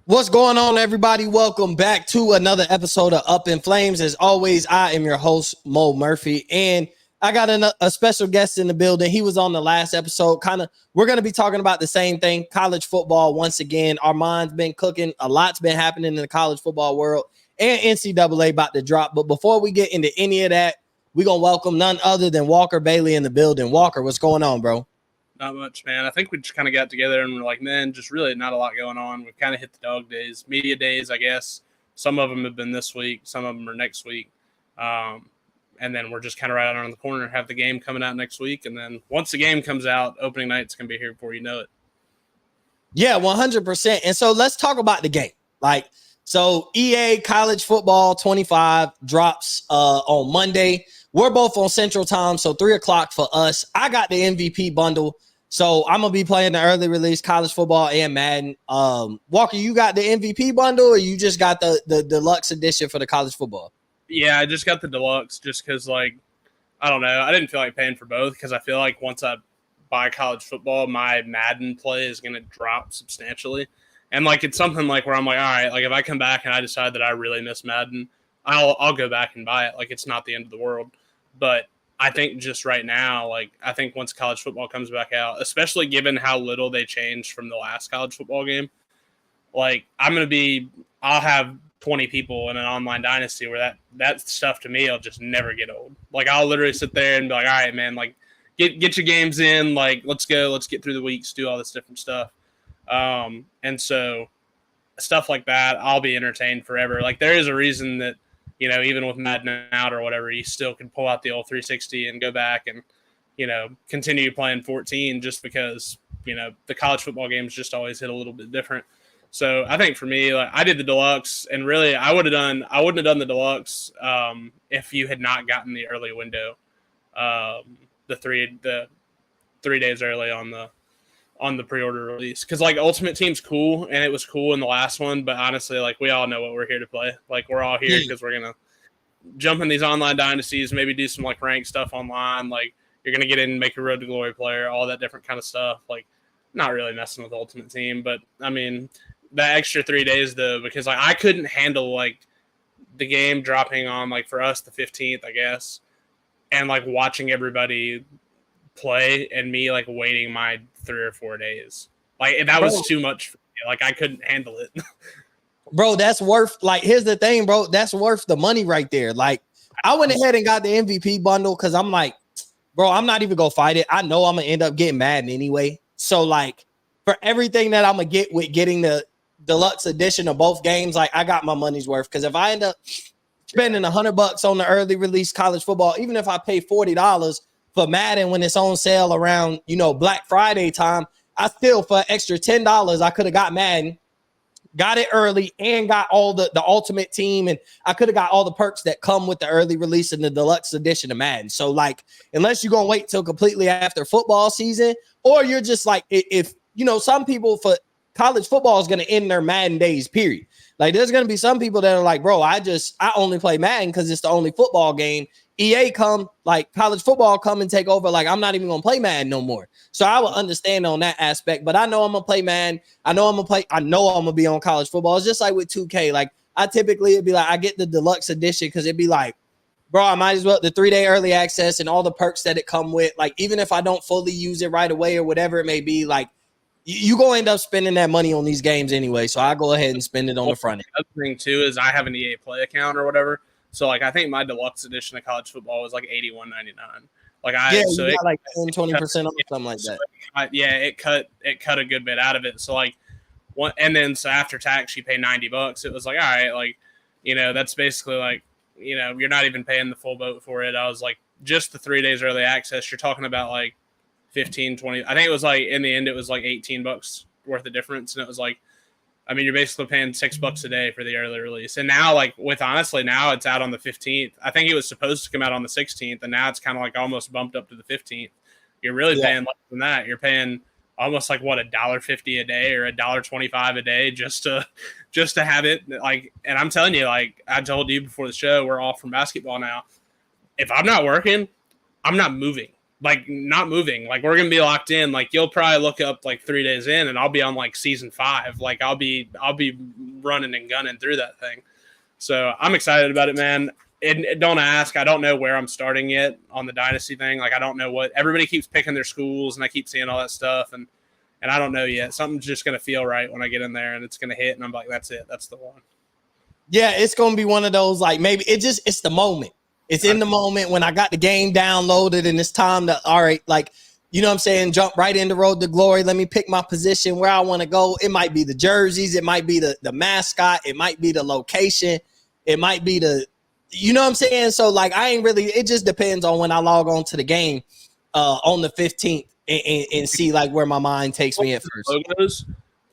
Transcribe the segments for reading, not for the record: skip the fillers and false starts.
What's going on, everybody? Welcome back to another episode of Up in Flames. As always, I am your host, Mo Murphy, and I got a special guest in the building. He was on the last episode. We're going to be talking about the same thing, college football. Once again, Armand's been cooking. A lot's been happening in the college football world, and NCAA about to drop. But before we get into any of that, we're going to welcome none other than Walker Bailey in the building. Walker, what's going on, bro? Not much, man. I think we just kind of got together and we're like, man, just really not a lot going on. We've kind of hit the dog days, media days, I guess. Some of them have been this week, some of them are next week. And then we're just kind of right around the corner, have the game coming out next week. And then once the game comes out, opening night's going to be here before you know it. Yeah, 100%. And so let's talk about the game. So EA College Football 25 drops on Monday. We're both on Central Time, so 3 o'clock for us. I got the MVP bundle, so I'm going to be playing the early release college football and Madden. Walker, you got the MVP bundle, or you just got the deluxe edition for the college football? Yeah, I just got the deluxe just because, I don't know. I didn't feel like paying for both because I feel like once I buy college football, my Madden play is going to drop substantially. And, it's something where I'm like, all right, if I come back and I decide that I really miss Madden, I'll go back and buy it. It's not the end of the world. But I think just right now, I think once college football comes back out, especially given how little they changed from the last college football game, I'll have 20 people in an online dynasty where that stuff to me, will just never get old. I'll literally sit there and be like, all right, man, get your games in. Let's go. Let's get through the weeks, do all this different stuff. And so stuff like that, I'll be entertained forever. There is a reason that, even with Madden out or whatever, you still can pull out the old 360 and go back and, continue playing 14 just because, the college football games just always hit a little bit different. So I think for me, I did the deluxe, and really I wouldn't have done the deluxe if you had not gotten the early window, the 3 days early on the pre-order release. Because Ultimate Team's cool, and it was cool in the last one, but honestly, we all know what we're here to play. We're all here because we're gonna jump in these online dynasties, maybe do some ranked stuff online. You're gonna get in and make a Road to Glory player, all that different kind of stuff. Not really messing with Ultimate Team, but I mean that extra 3 days though, because I couldn't handle the game dropping on for us the 15th, I guess, and watching everybody play and me waiting my 3 or 4 days. That was too much for me. I couldn't handle it. Bro, that's worth here's the thing, bro. That's worth the money right there. I went ahead and got the MVP bundle because I'm bro, I'm not even gonna fight it. I know I'm gonna end up getting Madden anyway. So for everything that I'm gonna get with getting the deluxe edition of both games, I got my money's worth. Because if I end up spending $100 on the early release college football, even if I pay $40 for Madden when it's on sale around, Black Friday time, I still, for extra $10, I could have got Madden, got it early, and got all the Ultimate Team, and I could have got all the perks that come with the early release and the deluxe edition of Madden. So, unless you're going to wait till completely after football season, or you're just if some people, for college football is going to end their Madden days, period. There's going to be some people that are bro, I only play Madden because it's the only football game. EA come, college football come and take over. I'm not even going to play Madden no more. So I will understand on that aspect, but I know I'm going to play Madden. I know I'm going to be on college football. It's just with 2K. I typically, it'd be I get the deluxe edition because it'd be bro, I might as well, the 3-day early access and all the perks that it come with. Even if I don't fully use it right away or whatever it may be, you go end up spending that money on these games anyway. So I go ahead and spend it on the front end. The other thing too is I have an EA Play account or whatever. So I think my deluxe edition of college football was $81.99. So it got 10-20% off, something like that. It cut a good bit out of it. So so after tax you pay $90. It was all right, that's basically you're not even paying the full boat for it. I was just the 3 days early access, you're talking about 15, 20. I think it was in the end it was $18 worth of difference, and it was you're basically paying $6 a day for the early release. And now, now it's out on the 15th. I think it was supposed to come out on the 16th, and now it's kind of almost bumped up to the 15th. You're really paying less than that. You're paying almost $1.50 a day or $1.25 a day just to have it. And I'm telling you, I told you before the show, we're off from basketball now. If I'm not working, I'm not moving. like not moving. Like we're gonna be locked in. Like you'll probably look up like 3 days in, and I'll be on like season 5. Like I'll be running and gunning through that thing. So I'm excited about it, man. And don't ask. I don't know where I'm starting yet on the dynasty thing. Like I don't know what everybody keeps picking their schools, and I keep seeing all that stuff, and I don't know yet. Something's just gonna feel right when I get in there, and it's gonna hit, and I'm like, that's it. That's the one. Yeah, it's gonna be one of those like maybe it's the moment. It's in the moment when I got the game downloaded and it's time to all right, like you know what I'm saying, jump right in the road to glory. Let me pick my position where I want to go. It might be the jerseys, it might be the mascot, it might be the location, it might be the you know what I'm saying? So like I ain't really it just depends on when I log on to the game on the 15th and see like where my mind takes me at first. Logos.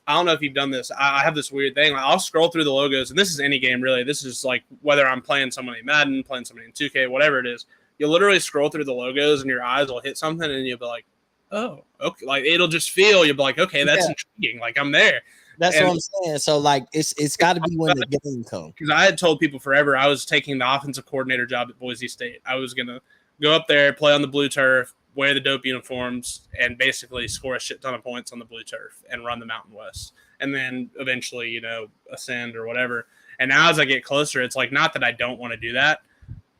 I don't know if you've done this. I have this weird thing. Like I'll scroll through the logos, and this is any game really. This is like whether I'm playing somebody in Madden, playing somebody in 2K, whatever it is. You'll literally scroll through the logos, and your eyes will hit something, and you'll be like, "Oh, okay." Like it'll just feel. You'll be like, "Okay, that's intriguing." Like I'm there. That's what I'm saying. So like it's got to be when the game comes. Because I had told people forever I was taking the offensive coordinator job at Boise State. I was gonna go up there, play on the blue turf, wear the dope uniforms, and basically score a shit ton of points on the blue turf and run the Mountain West. And then eventually, you know, ascend or whatever. And now as I get closer, it's like, not that I don't want to do that.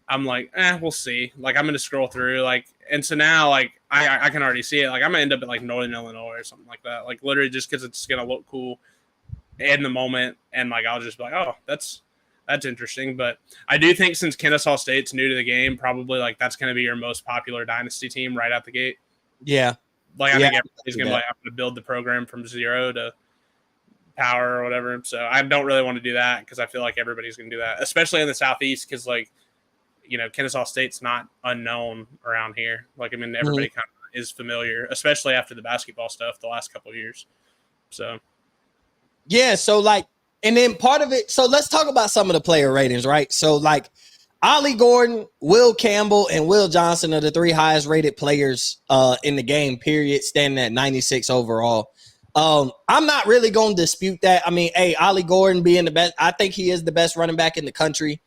I'm like, we'll see. Like, I'm going to scroll through. Like, and so now, like, I can already see it. Like, I'm going to end up at, like, Northern Illinois or something like that. Like, literally just because it's going to look cool in the moment. And, like, I'll just be like, oh, that's interesting. But I do think since Kennesaw State's new to the game, probably, like, that's going to be your most popular dynasty team right out the gate. Yeah. Like, I think everybody's going to, like, have to build the program from zero to power or whatever. So I don't really want to do that because I feel like everybody's going to do that, especially in the Southeast because, like, you know, Kennesaw State's not unknown around here. Like, I mean, everybody kind of is familiar, especially after the basketball stuff the last couple of years. So, yeah. So, like, and then part of it. So let's talk about some of the player ratings, right? So, like, Ollie Gordon, Will Campbell, and Will Johnson are the 3 highest rated players in the game, period, standing at 96 overall. I'm not really going to dispute that. I mean, hey, Ollie Gordon being the best, I think he is the best running back in the country.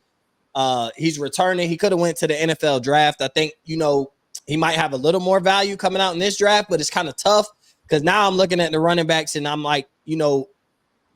He's returning. He could have went to the NFL draft. I think, you know, he might have a little more value coming out in this draft, but it's kind of tough because now I'm looking at the running backs and I'm like, you know,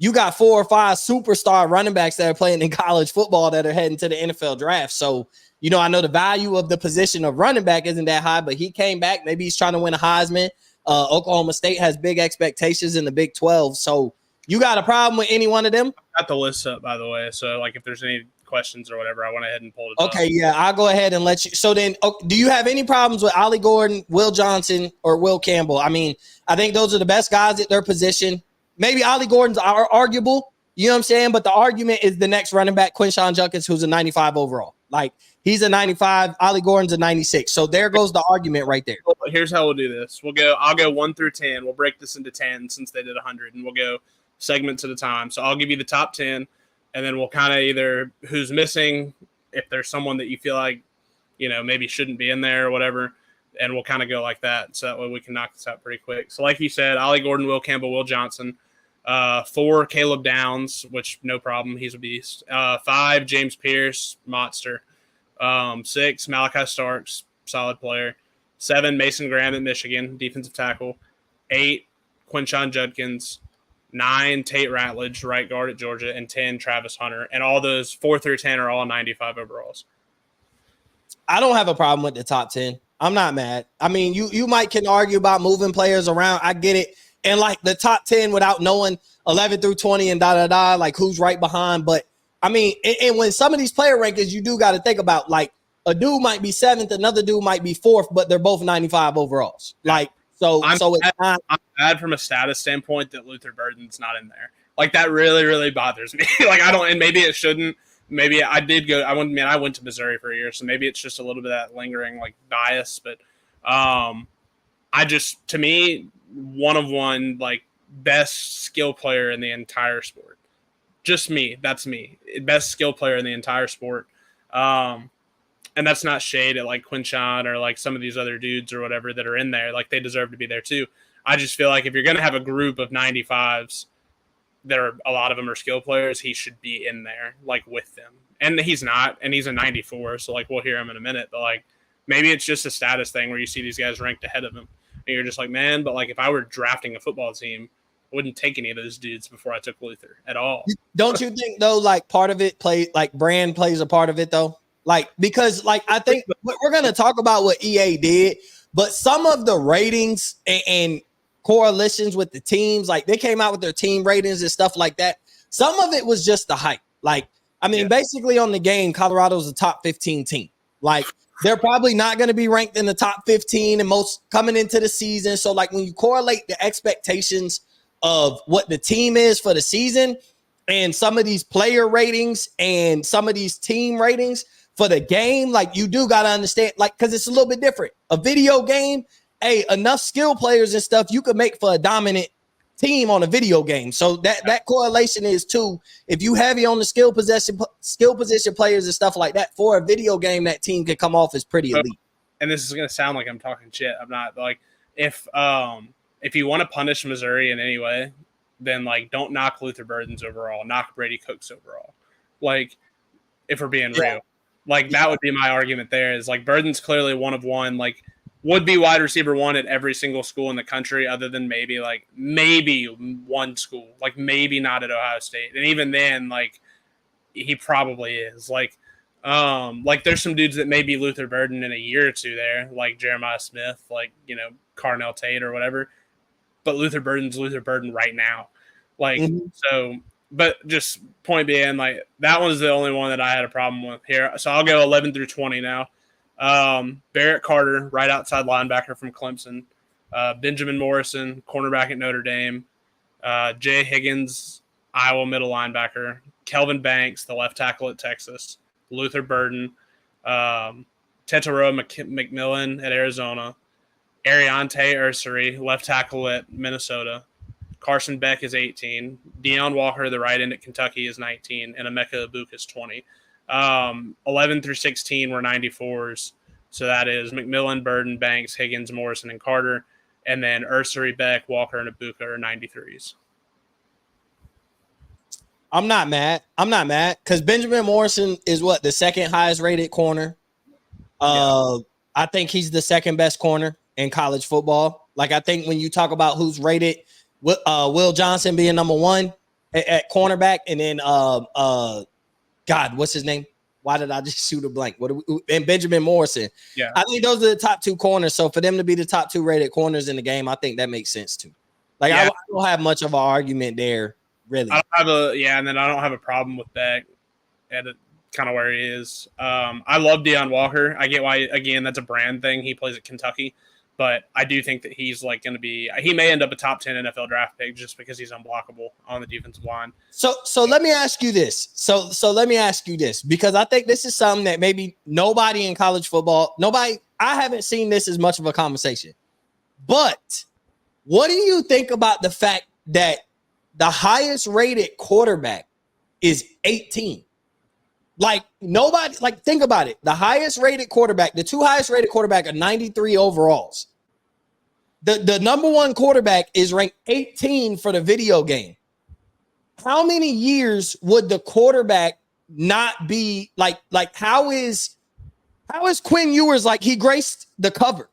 you got 4 or 5 superstar running backs that are playing in college football that are heading to the NFL draft. So, you know, I know the value of the position of running back isn't that high, but he came back. Maybe he's trying to win a Heisman. Oklahoma State has big expectations in the Big 12. So you got a problem with any one of them? I got the list up, by the way. So, like, if there's any questions or whatever, I went ahead and pulled it up. Okay, yeah, I'll go ahead and let you. So then, do you have any problems with Ollie Gordon, Will Johnson, or Will Campbell? I mean, I think those are the best guys at their position. Maybe Ollie Gordon's arguable, you know what I'm saying? But the argument is the next running back, Quinshon Judkins, who's a 95 overall. Like, he's a 95, Ollie Gordon's a 96. So there goes the argument right there. Here's how we'll do this. I'll go 1 through 10. We'll break this into 10 since they did 100, and we'll go segments at a time. So I'll give you the top 10, and then we'll kind of either who's missing, if there's someone that you feel like, you know, maybe shouldn't be in there or whatever, and we'll kind of go like that. So that way we can knock this out pretty quick. So like you said, Ollie Gordon, Will Campbell, Will Johnson. 4, Caleb Downs, which no problem. He's a beast. 5, James Pierce, monster. 6, Malachi Starks, solid player. 7, Mason Graham at Michigan, defensive tackle. 8, Quinshon Judkins. 9, Tate Ratledge, right guard at Georgia. And 10, Travis Hunter. And all those 4 through 10 are all 95 overalls. I don't have a problem with the top 10. I'm not mad. I mean, you might can argue about moving players around. I get it. And like the top 10 without knowing 11 through 20 and like who's right behind. But I mean, and when some of these player rankings, you do got to think about like a dude might be 7th, another dude might be 4th, but they're both 95 overalls. Like, I'm mad from a status standpoint that Luther Burden's not in there. Like that really, really bothers me. Like and maybe it shouldn't. Maybe I did go. I went to Missouri for a year, so maybe it's just a little bit of that lingering like bias. But to me, one of one, like best skill player in the entire sport. Just me. That's me. Best skill player in the entire sport. And that's not shade at like Quinshon or like some of these other dudes or whatever that are in there. Like they deserve to be there too. I just feel like if you're going to have a group of 95s, a lot of them are skill players, he should be in there like with them. And he's not, and he's a 94. So like, we'll hear him in a minute, but like, maybe it's just a status thing where you see these guys ranked ahead of him, and you're just like, man, but like if I were drafting a football team, I wouldn't take any of those dudes before I took Luther at all. Don't you think though, like part of it brand plays a part of it though? Like, because like I think we're gonna talk about what EA did, but some of the ratings and coalitions with the teams, like they came out with their team ratings and stuff like that. Some of it was just the hype. Like, I mean, basically on the game, Colorado's a top 15 team. Like, they're probably not going to be ranked in the top 15 and most coming into the season. So, like, when you correlate the expectations of what the team is for the season and some of these player ratings and some of these team ratings for the game, like, you do got to understand, like, because it's a little bit different. A video game, hey, enough skill players and stuff you could make for a dominant team on a video game. So that correlation is too, if you heavy on the skill position players and stuff like that for a video game, that team can come off as pretty elite. And this is going to sound like I'm talking shit. I'm not. Like, if you want to punish Missouri in any way, then like don't knock Luther Burden's overall, knock Brady Cook's overall. Like, if we're being real, like that would be my argument there, is like Burden's clearly one of one, like would be wide receiver one at every single school in the country, other than maybe one school, like maybe not at Ohio State. And even then, like he probably is. Like there's some dudes that may be Luther Burden in a year or two there, like Jeremiah Smith, like, you know, Carnell Tate or whatever. But Luther Burden's Luther Burden right now. Like, so, but just point being, like, that one's the only one that I had a problem with here. So I'll go 11 through 20 now. Barrett Carter, right outside linebacker from Clemson. Benjamin Morrison, cornerback at Notre Dame. Jay Higgins, Iowa middle linebacker. Kelvin Banks, the left tackle at Texas. Luther Burden. Tetairoa McMillan at Arizona. Ariante Ursary, left tackle at Minnesota. Carson Beck is 18. Deion Walker, the right end at Kentucky, is 19. And Emeka Ibuka is 20. 11 through 16 were 94s. So that is McMillan, Burden, Banks, Higgins, Morrison, and Carter. And then Ursary, Beck, Walker, and Ibuka are 93s. I'm not mad because Benjamin Morrison is the second highest rated corner. I think he's the second best corner in college football. Like, I think when you talk about who's rated, Will Johnson being number one at cornerback, and then God, what's his name? Why did I just shoot a blank? And Benjamin Morrison. Yeah, I think those are the top two corners. So for them to be the top two rated corners in the game, I think that makes sense too. Like, I don't have much of an argument there, really. And then I don't have a problem with Beck at kind of where he is. I love Deion Walker. I get why. Again, that's a brand thing. He plays at Kentucky. But I do think that he's like going to be – he may end up a top 10 NFL draft pick just because he's unblockable on the defensive line. So let me ask you this. So let me ask you this, because I think this is something that maybe nobody in college football – I haven't seen this as much of a conversation. But what do you think about the fact that the highest rated quarterback is 18? Like, nobody – like, think about it. The highest rated quarterback – the two highest rated quarterback are 93 overalls. The number one quarterback is ranked 18 for the video game. How many years would the quarterback not be like how is Quinn Ewers, like, he graced the cover?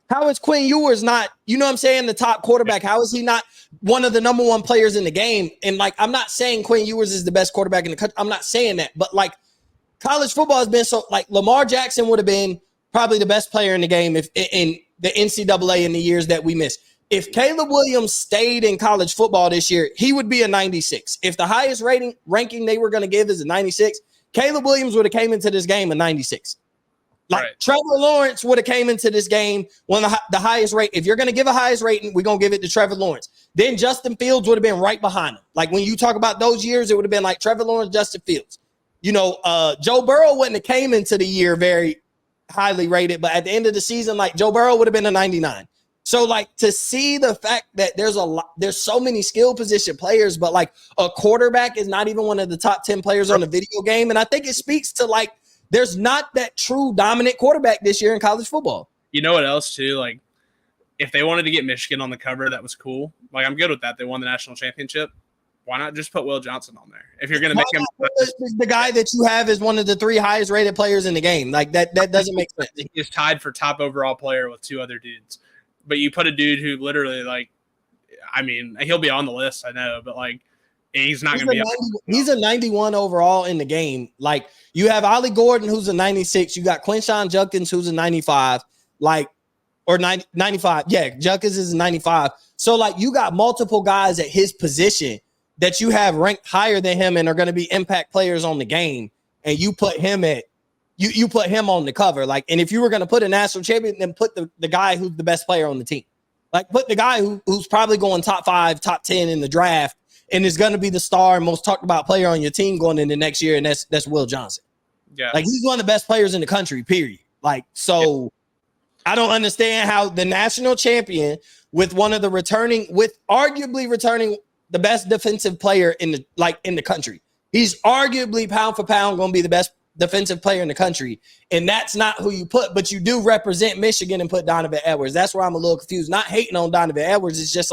How is Quinn Ewers not, you know what I'm saying, the top quarterback? How is he not one of the number one players in the game? And like, I'm not saying Quinn Ewers is the best quarterback in the country. I'm not saying that, but like, college football has been so, like, Lamar Jackson would have been probably the best player in the game if in the NCAA in the years that we missed. If Caleb Williams stayed in college football this year, he would be a 96. If the highest ranking they were going to give is a 96, Caleb Williams would have came into this game a 96. Like, right. Trevor Lawrence would have came into this game one of the highest rate. If you're going to give a highest rating, we're going to give it to Trevor Lawrence. Then Justin Fields would have been right behind him. Like, when you talk about those years, it would have been like Trevor Lawrence, Justin Fields. You know, Joe Burrow wouldn't have came into the year very highly rated, but at the end of the season, like, Joe Burrow would have been a 99. So, like, to see the fact that there's so many skill position players, but like a quarterback is not even one of the top 10 players on the video game. And I think it speaks to, like, there's not that true dominant quarterback this year in college football. You know what else too? Like, if they wanted to get Michigan on the cover, that was cool. Like, I'm good with that. They won the national championship. why not just put Will Johnson on there if you're going to make him the guy that you have is one of the 3 highest rated players in the game? Like that doesn't make sense. He is tied for top overall player with 2 other dudes, but you put a dude who literally I mean, he'll be on the list, I know, but he's not going to be. He's a 91 overall in the game. Like you have Ollie Gordon, who's a 96. You got Quinshawn Judkins, who's a 95. Or 95. Yeah, Judkins is a 95. So you got multiple guys at his position that you have ranked higher than him and are going to be impact players on the game, and you put him you put him on the cover. And if you were going to put a national champion, then put the guy who's the best player on the team. Put the guy who's probably going top 5, top 10 in the draft, and is going to be the star and most talked about player on your team going into next year, and that's Will Johnson. Yeah, he's one of the best players in the country. Period. Yeah. I don't understand how the national champion with arguably returning the best defensive player in the country. He's arguably pound for pound going to be the best defensive player in the country. And that's not who you put, but you do represent Michigan and put Donovan Edwards. That's where I'm a little confused. Not hating on Donovan Edwards. It's just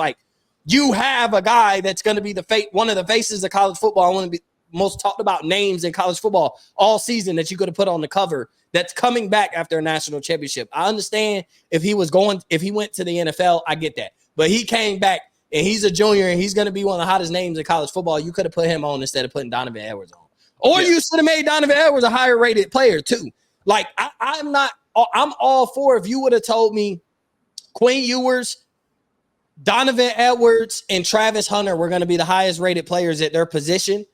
you have a guy that's going to be one of the faces of college football. One of the most talked about names in college football all season that you could have put on the cover that's coming back after a national championship. I understand if he went to the NFL, I get that. But he came back and he's a junior and he's going to be one of the hottest names in college football. You could have put him on instead of putting Donovan Edwards on. Or you should have made Donovan Edwards a higher rated player too. I'm all for if you would have told me Quinn Ewers, Donovan Edwards, and Travis Hunter were going to be the highest rated players at their position.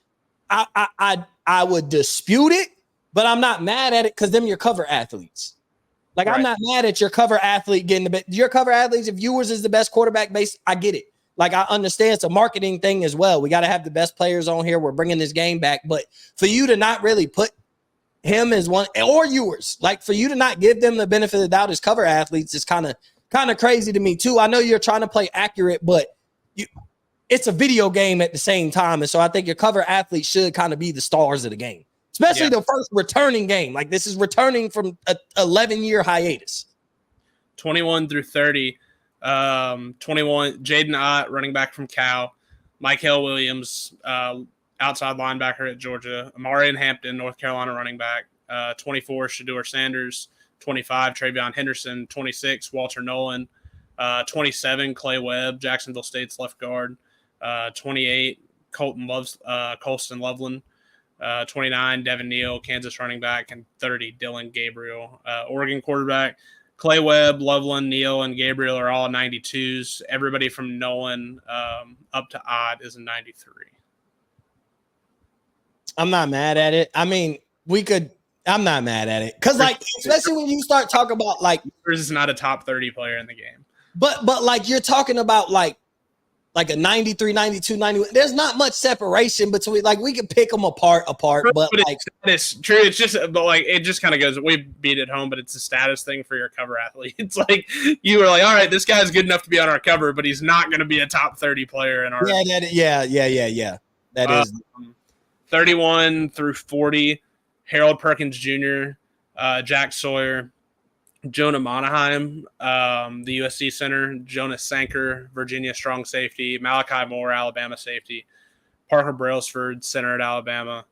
I would dispute it, but I'm not mad at it because them your cover athletes. Right. I'm not mad at your cover athlete getting your cover athletes. If Ewers is the best quarterback base, I get it. I understand it's a marketing thing as well. We got to have the best players on here. We're bringing this game back, but for you to not really put him as one or Ewers, for you to not give them the benefit of the doubt as cover athletes is kind of crazy to me too. I know you're trying to play accurate, but it's a video game at the same time. And so I think your cover athletes should kind of be the stars of the game, especially the first returning game. This is returning from an 11-year hiatus. 21 through 30. 21, Jaden Ott, running back from Cal. Michael Williams, outside linebacker at Georgia. Amarian Hampton, North Carolina running back. 24, Shedeur Sanders. 25, Travion Henderson. 26, Walter Nolan. 27, Clay Webb, Jacksonville State's left guard. 28, Colston Loveland. 29, Devin Neal, Kansas running back. And 30, Dylan Gabriel, Oregon quarterback. Clay Webb, Loveland, Neal, and Gabriel are all 92s. Everybody from Nolan up to Ott is a 93. I'm not mad at it. I mean, I'm not mad at it. Because, especially when you start talking about, Ewers is not a top 30 player in the game. But you're talking about, a 93, 92, 91. There's not much separation between, we can pick them apart, but it's true. It's just, it just kind of goes, we beat it home, but it's a status thing for your cover athlete. It's you were all right, this guy's good enough to be on our cover, but he's not going to be a top 30 player in our. Yeah. That is 31 through 40, Harold Perkins Jr., Jack Sawyer, Jonah Monaheim, the USC center, Jonas Sanker, Virginia strong safety, Malachi Moore, Alabama safety, Parker Brailsford, center at Alabama,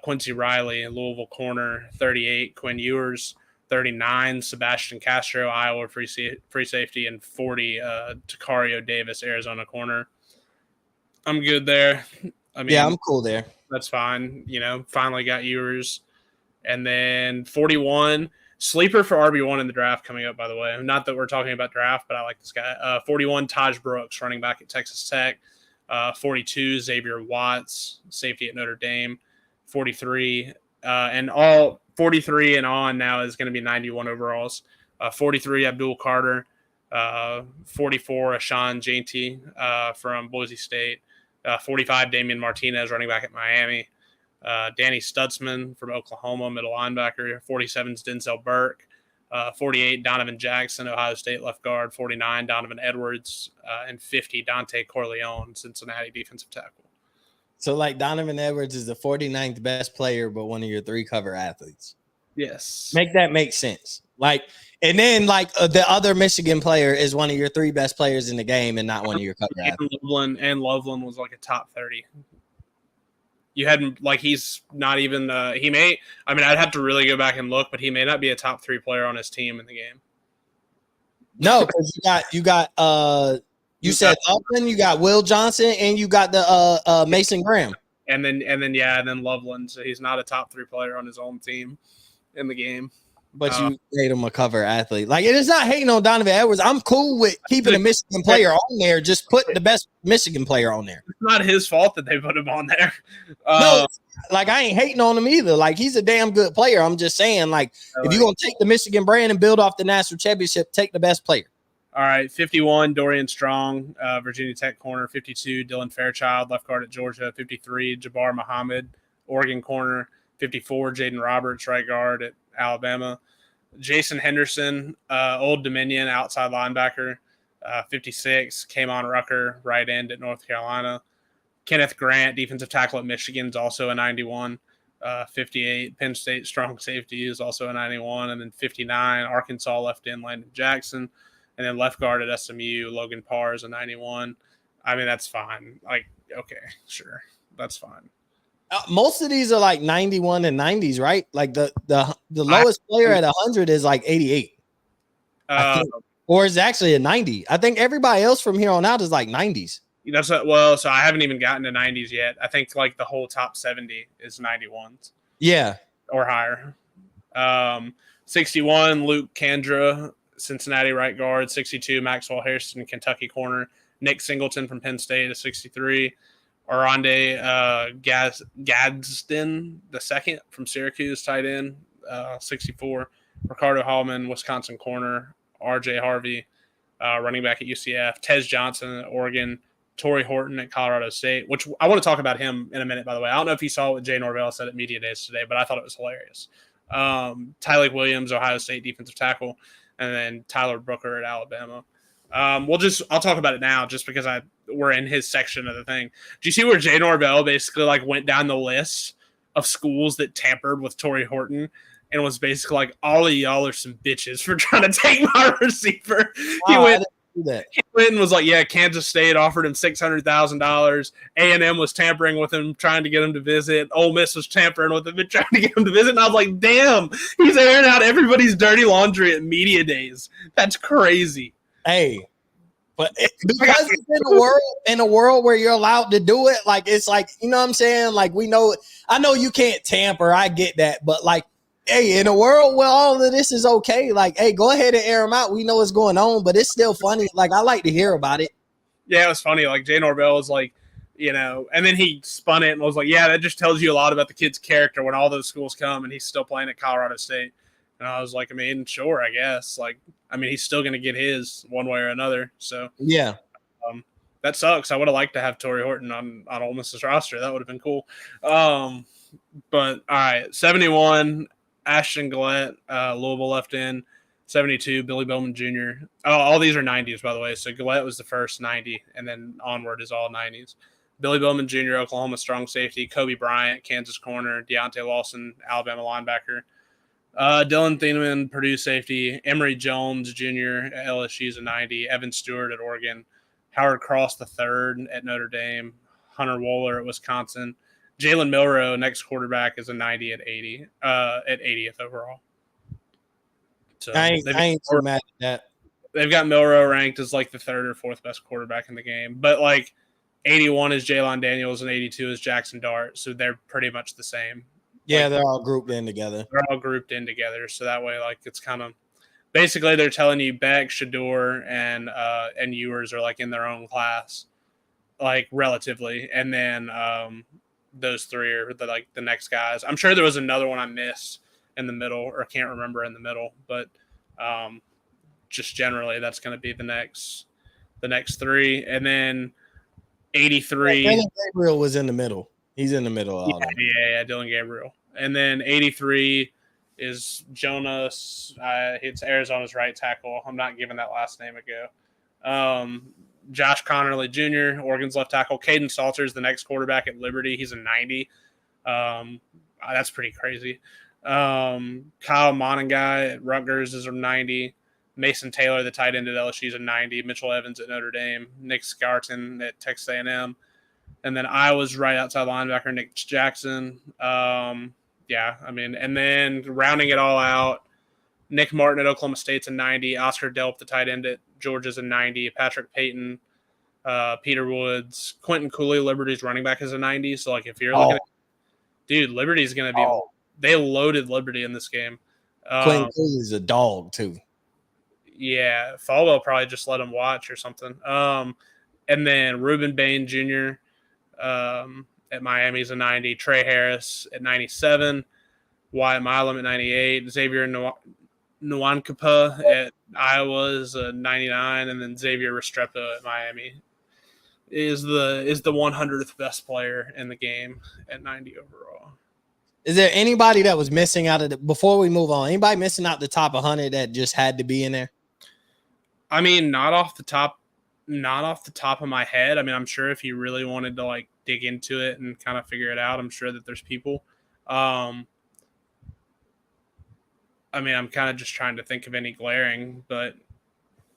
Quincy Riley, Louisville corner, 38, Quinn Ewers, 39, Sebastian Castro, Iowa free safety, and 40, Takario Davis, Arizona corner. I'm good there. I'm cool there. That's fine. Finally got Ewers. And then 41, sleeper for RB1 in the draft coming up, by the way. Not that we're talking about draft, but I like this guy. 41, Taj Brooks, running back at Texas Tech. 42, Xavier Watts, safety at Notre Dame. 43, and all 43 and on now is going to be 91 overalls. 43, Abdul Carter. 44, Ashawn Jainty from Boise State. 45, Damian Martinez, running back at Miami. Danny Stutzman from Oklahoma, middle linebacker. 47 is Denzel Burke. 48, Donovan Jackson, Ohio State left guard. 49, Donovan Edwards. And 50, Dante Corleone, Cincinnati defensive tackle. So, Donovan Edwards is the 49th best player, but one of your 3 cover athletes. Yes. Make that make sense. Like, and then like the other Michigan player is one of your 3 best players in the game and not one of your cover athletes. Loveland was like a top 30. You hadn't like he's not even he may. I mean, I'd have to really go back and look, but he may not be a top 3 player on his team in the game. No, because you got you said Loveland, you got Will Johnson, and you got the Mason Graham. And then Loveland. So he's not a top 3 player on his own team in the game. But you made him a cover athlete. Like, it is not hating on Donovan Edwards. I'm cool with keeping a Michigan player on there. Just put the best Michigan player on there. It's not his fault that they put him on there. No, like, I ain't hating on him either. Like, he's a damn good player. I'm just saying, like, if you're going to take the Michigan brand and build off the national championship, take the best player. All right, 51, Dorian Strong, Virginia Tech corner. 52, Dylan Fairchild, left guard at Georgia. 53, Jabbar Muhammad, Oregon corner. 54, Jaden Roberts, right guard at Alabama. Jason Henderson, Old Dominion, outside linebacker. 56, Kamon Rucker, right end at North Carolina. Kenneth Grant, defensive tackle at Michigan, is also a 91. 58, Penn State strong safety is also a 91. And then 59, Arkansas left end, Landon Jackson. And then left guard at SMU, Logan Parr is a 91. I mean, that's fine. Like, okay, sure. That's fine. Most of these are like 91 and 90s, right? Like the lowest player at 100 is like 88. Or is actually a 90. I think everybody else from here on out is like 90s. That's so I haven't even gotten to 90s yet. I think like the whole top 70 is 91s. Yeah. Or higher. 61, Luke Kandra, Cincinnati right guard. 62, Maxwell Hairston, Kentucky corner. Nick Singleton from Penn State is 63. Arande Gadsden II from Syracuse, tight end, 64. Ricardo Hallman, Wisconsin corner. RJ Harvey, running back at UCF. Tez Johnson at Oregon. Torrey Horton at Colorado State, which I want to talk about him in a minute, by the way. I don't know if you saw what Jay Norvell said at Media Days today, but I thought it was hilarious. Tyleik Williams, Ohio State defensive tackle, and then Tyler Brooker at Alabama. I'll talk about it now just because we're in his section of the thing. Do you see where Jay Norvell basically like went down the list of schools that tampered with Torrey Horton and was basically like, all of y'all are some bitches for trying to take my receiver? Wow, He went and was like, yeah, Kansas State offered him $600,000. A&M was tampering with him, trying to get him to visit. Ole Miss was tampering with him, trying to get him to visit. And I was like, damn, he's airing out everybody's dirty laundry at Media Days. That's crazy. Hey, but because it's in a world where you're allowed to do it, like, it's like, you know what I'm saying? Like, I know you can't tamper. I get that. But like, hey, in a world where all of this is okay, like, hey, go ahead and air them out. We know what's going on, but it's still funny. Like, I like to hear about it. Yeah, it was funny. Like, Jay Norvell was like, you know, and then he spun it and was like, yeah, that just tells you a lot about the kid's character when all those schools come and he's still playing at Colorado State. And I was like, I mean, sure, I guess. Like, I mean, he's still going to get his one way or another. So, yeah. That sucks. I would have liked to have Torrey Horton on Ole Miss's roster. That would have been cool. But, all right, 71, Ashton Gillette, Louisville left in. 72, Billy Bowman Jr. Oh, all these are 90s, by the way. So Gillette was the first 90, and then onward is all 90s. Billy Bowman Jr., Oklahoma strong safety. Kobe Bryant, Kansas corner. Deontay Lawson, Alabama linebacker. Dylan Thieneman, Purdue safety. Emory Jones Jr. at LSU is a 90. Evan Stewart at Oregon. Howard Cross III at Notre Dame. Hunter Wohler at Wisconsin. Jalen Milroe, next quarterback, is a 90 at 80, at 80th overall. So I ain't too mad at that. They've got Milroe ranked as like the third or fourth best quarterback in the game. But like 81 is Jalon Daniels and 82 is Jackson Dart. So they're pretty much the same. Yeah, like, they're all grouped in together. They're all grouped in together. So that way, like, it's kind of basically they're telling you Beck, Shador, and Ewers are like in their own class, like relatively. And then those three are the next guys. I'm sure there was another one I missed in the middle or can't remember in the middle, but just generally that's going to be the next three. And then 83. Dylan Gabriel was in the middle. He's in the middle of all that. Yeah, Dylan Gabriel. And then 83 is Jonas. It's Arizona's right tackle. I'm not giving that last name a go. Josh Connerly Jr., Oregon's left tackle. Caden Salter is the next quarterback at Liberty. He's a 90. That's pretty crazy. Kyle Monangai at Rutgers is a 90. Mason Taylor, the tight end at LSU, is a 90. Mitchell Evans at Notre Dame. Nick Scarton at Texas A&M. And then Iowa's right outside linebacker, Nick Jackson. Yeah, I mean, and then rounding it all out, Nick Martin at Oklahoma State's a 90. Oscar Delp, the tight end at Georgia's a 90. Patrick Payton, Peter Woods, Quentin Cooley, Liberty's running back, is a 90. So, like, if you're looking at – dude, Liberty's going to be they loaded Liberty in this game. Quentin Cooley's a dog, too. Yeah, Falwell probably just let him watch or something. And then Ruben Bain Jr., at Miami is a 90. Trey Harris at 97. Wyatt Milam at 98. Xavier Nwankapa at Iowa is a 99. And then Xavier Restrepo at Miami is the 100th best player in the game at 90 overall. Is there anybody that was missing out of before we move on? Anybody missing out the top 100 that just had to be in there? I mean, not off the top of my head. I mean, I'm sure if you really wanted to like dig into it and kind of figure it out, I'm sure that there's people. I mean, I'm kind of just trying to think of any glaring, but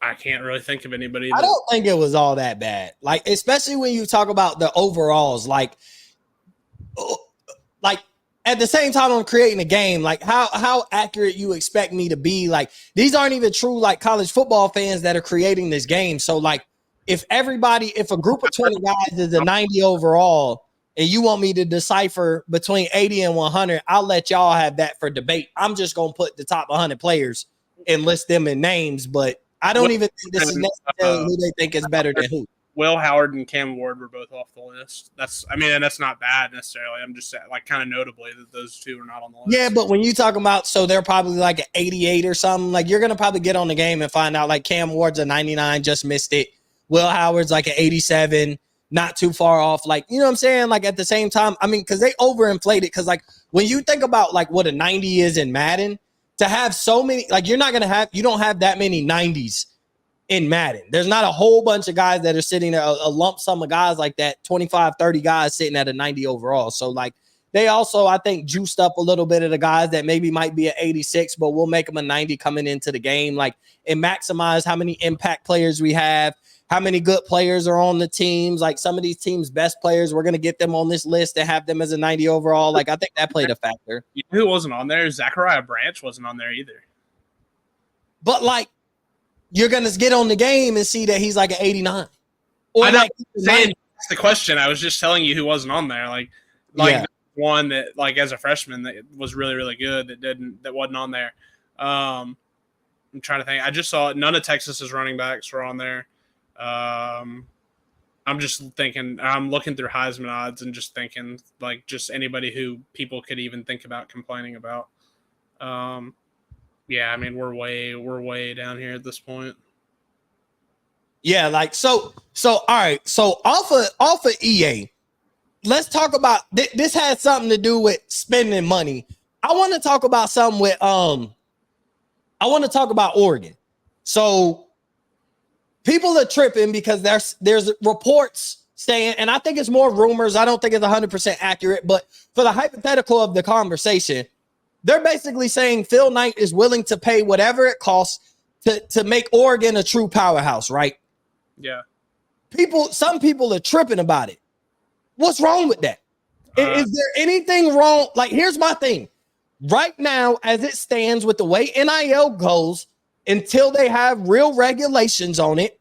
I can't really think of anybody. I don't think it was all that bad. Like, especially when you talk about the overalls, like at the same time I'm creating a game, like how accurate you expect me to be. Like, these aren't even true, like, college football fans that are creating this game. So, like, if a group of 20 guys is a 90 overall and you want me to decipher between 80 and 100, I'll let y'all have that for debate. I'm just going to put the top 100 players and list them in names, but I don't even think this is necessarily who they think is better than who. Will Howard and Cam Ward were both off the list. And that's not bad necessarily. I'm just saying, like, kind of notably that those two are not on the list. Yeah, but when you talk about, so they're probably like an 88 or something, like, you're going to probably get on the game and find out, like, Cam Ward's a 99, just missed it. Will Howard's like an 87, not too far off. Like, you know what I'm saying? Like, at the same time, I mean, because they overinflate it. Because, like, when you think about, like, what a 90 is in Madden, to have so many, like, you don't have that many 90s in Madden. There's not a whole bunch of guys that are sitting there, a lump sum of guys like that, 25, 30 guys sitting at a 90 overall. So, like, they also, I think, juiced up a little bit of the guys that maybe might be at 86, but we'll make them a 90 coming into the game. Like, and maximize how many impact players we have, how many good players are on the teams. Like, some of these teams' best players, we're going to get them on this list and have them as a 90 overall. Like, I think that played a factor. You know who wasn't on there? Zachariah Branch wasn't on there either. But, like, you're going to get on the game and see that he's like an 89. Or I know, like, saying that's the question. I was just telling you who wasn't on there. Like yeah. One that, like, as a freshman that was really, really good that wasn't on there. I'm trying to think. I just saw none of Texas's running backs were on there. I'm just thinking, I'm looking through Heisman odds and just thinking, like, just anybody who people could even think about complaining about. Yeah, I mean, we're way down here at this point. Yeah, like, so all right. So off of EA, let's talk about this. Has something to do with spending money. I want to talk about something with I want to talk about Oregon. So people are tripping because there's reports saying, and I think it's more rumors. I don't think it's 100% accurate, but for the hypothetical of the conversation, they're basically saying Phil Knight is willing to pay whatever it costs to make Oregon a true powerhouse, right? Yeah. Some people are tripping about it. What's wrong with that? Is there anything wrong? Like, here's my thing. Right now, as it stands with the way NIL goes, until they have real regulations on it,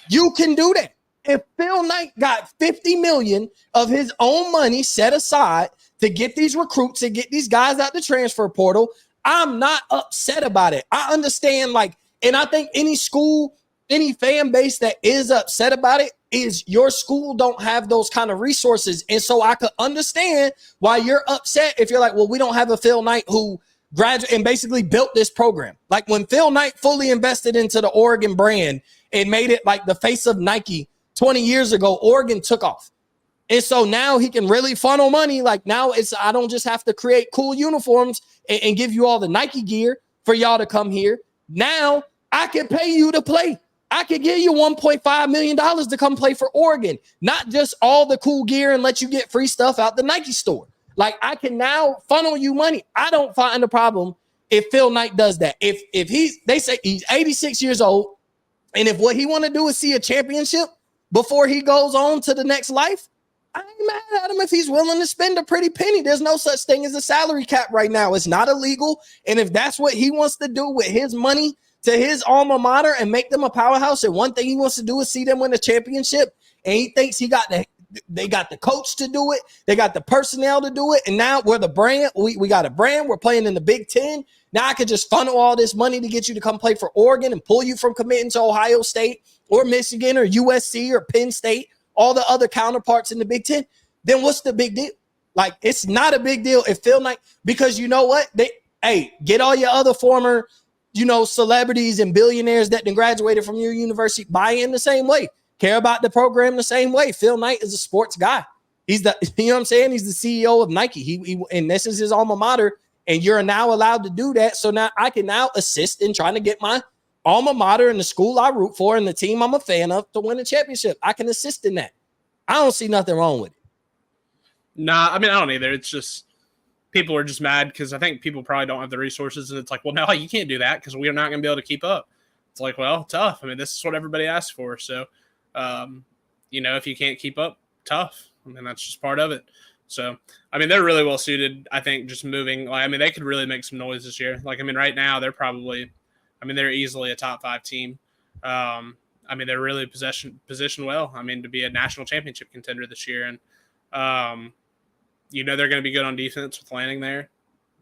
you can do that. If Phil Knight got $50 million of his own money set aside to get these recruits and get these guys out the transfer portal, I'm not upset about it. I understand, like, and I think any school, any fan base that is upset about it is your school don't have those kind of resources. And so I could understand why you're upset if you're like, well, we don't have a Phil Knight who graduated and basically built this program. Like, when Phil Knight fully invested into the Oregon brand and made it like the face of Nike 20 years ago, Oregon took off. And so now he can really funnel money. Like, now I don't just have to create cool uniforms and give you all the Nike gear for y'all to come here. Now I can pay you to play. I could give you $1.5 million to come play for Oregon, not just all the cool gear and let you get free stuff out the Nike store. Like, I can now funnel you money. I don't find a problem if Phil Knight does that. If they say he's 86 years old, and if what he want to do is see a championship before he goes on to the next life, I ain't mad at him if he's willing to spend a pretty penny. There's no such thing as a salary cap right now. It's not illegal. And if that's what he wants to do with his money to his alma mater and make them a powerhouse, and one thing he wants to do is see them win a championship, and he thinks they got the coach to do it, they got the personnel to do it, and now we're the brand. We got a brand. We're playing in the Big Ten. Now I could just funnel all this money to get you to come play for Oregon and pull you from committing to Ohio State or Michigan or USC or Penn State, all the other counterparts in the Big Ten. Then what's the big deal? Like, it's not a big deal if Phil Knight, because you know what? Get all your other former, celebrities and billionaires that then graduated from your university, buy in the same way, care about the program the same way. Phil Knight is a sports guy. He's the, you know what I'm saying? He's the CEO of Nike. He and this is his alma mater. And you're now allowed to do that. So now I can now assist in trying to get my alma mater and the school I root for and the team I'm a fan of to win a championship. I can assist in that. I don't see nothing wrong with it. Nah, I mean, I don't either. It's just people are just mad because I think people probably don't have the resources. And it's like, well, no, you can't do that because we are not going to be able to keep up. It's like, well, tough. I mean, this is what everybody asked for. So, if you can't keep up, tough. I mean, that's just part of it. So, I mean, they're really well suited, I think, just moving. I mean, they could really make some noise this year. Like, I mean, right now, they're easily a top 5 team. I mean, they're really positioned well, to be a national championship contender this year. And, they're going to be good on defense with Lanning there.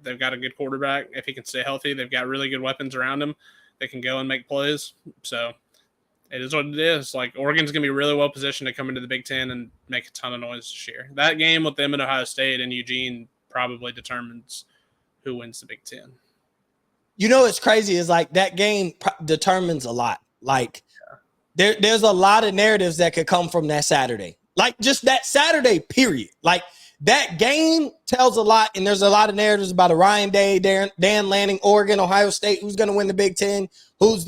They've got a good quarterback. If he can stay healthy, they've got really good weapons around him. They can go and make plays. So, it is what it is. Like, Oregon's going to be really well positioned to come into the Big Ten and make a ton of noise this year. That game with them at Ohio State and Eugene probably determines who wins the Big Ten. It's crazy is like that game determines a lot. Like, there's a lot of narratives that could come from that Saturday. Like, just that Saturday, period. Like, that game tells a lot, and there's a lot of narratives about a Ryan Day, Dan Lanning, Oregon, Ohio State, who's going to win the Big Ten, who's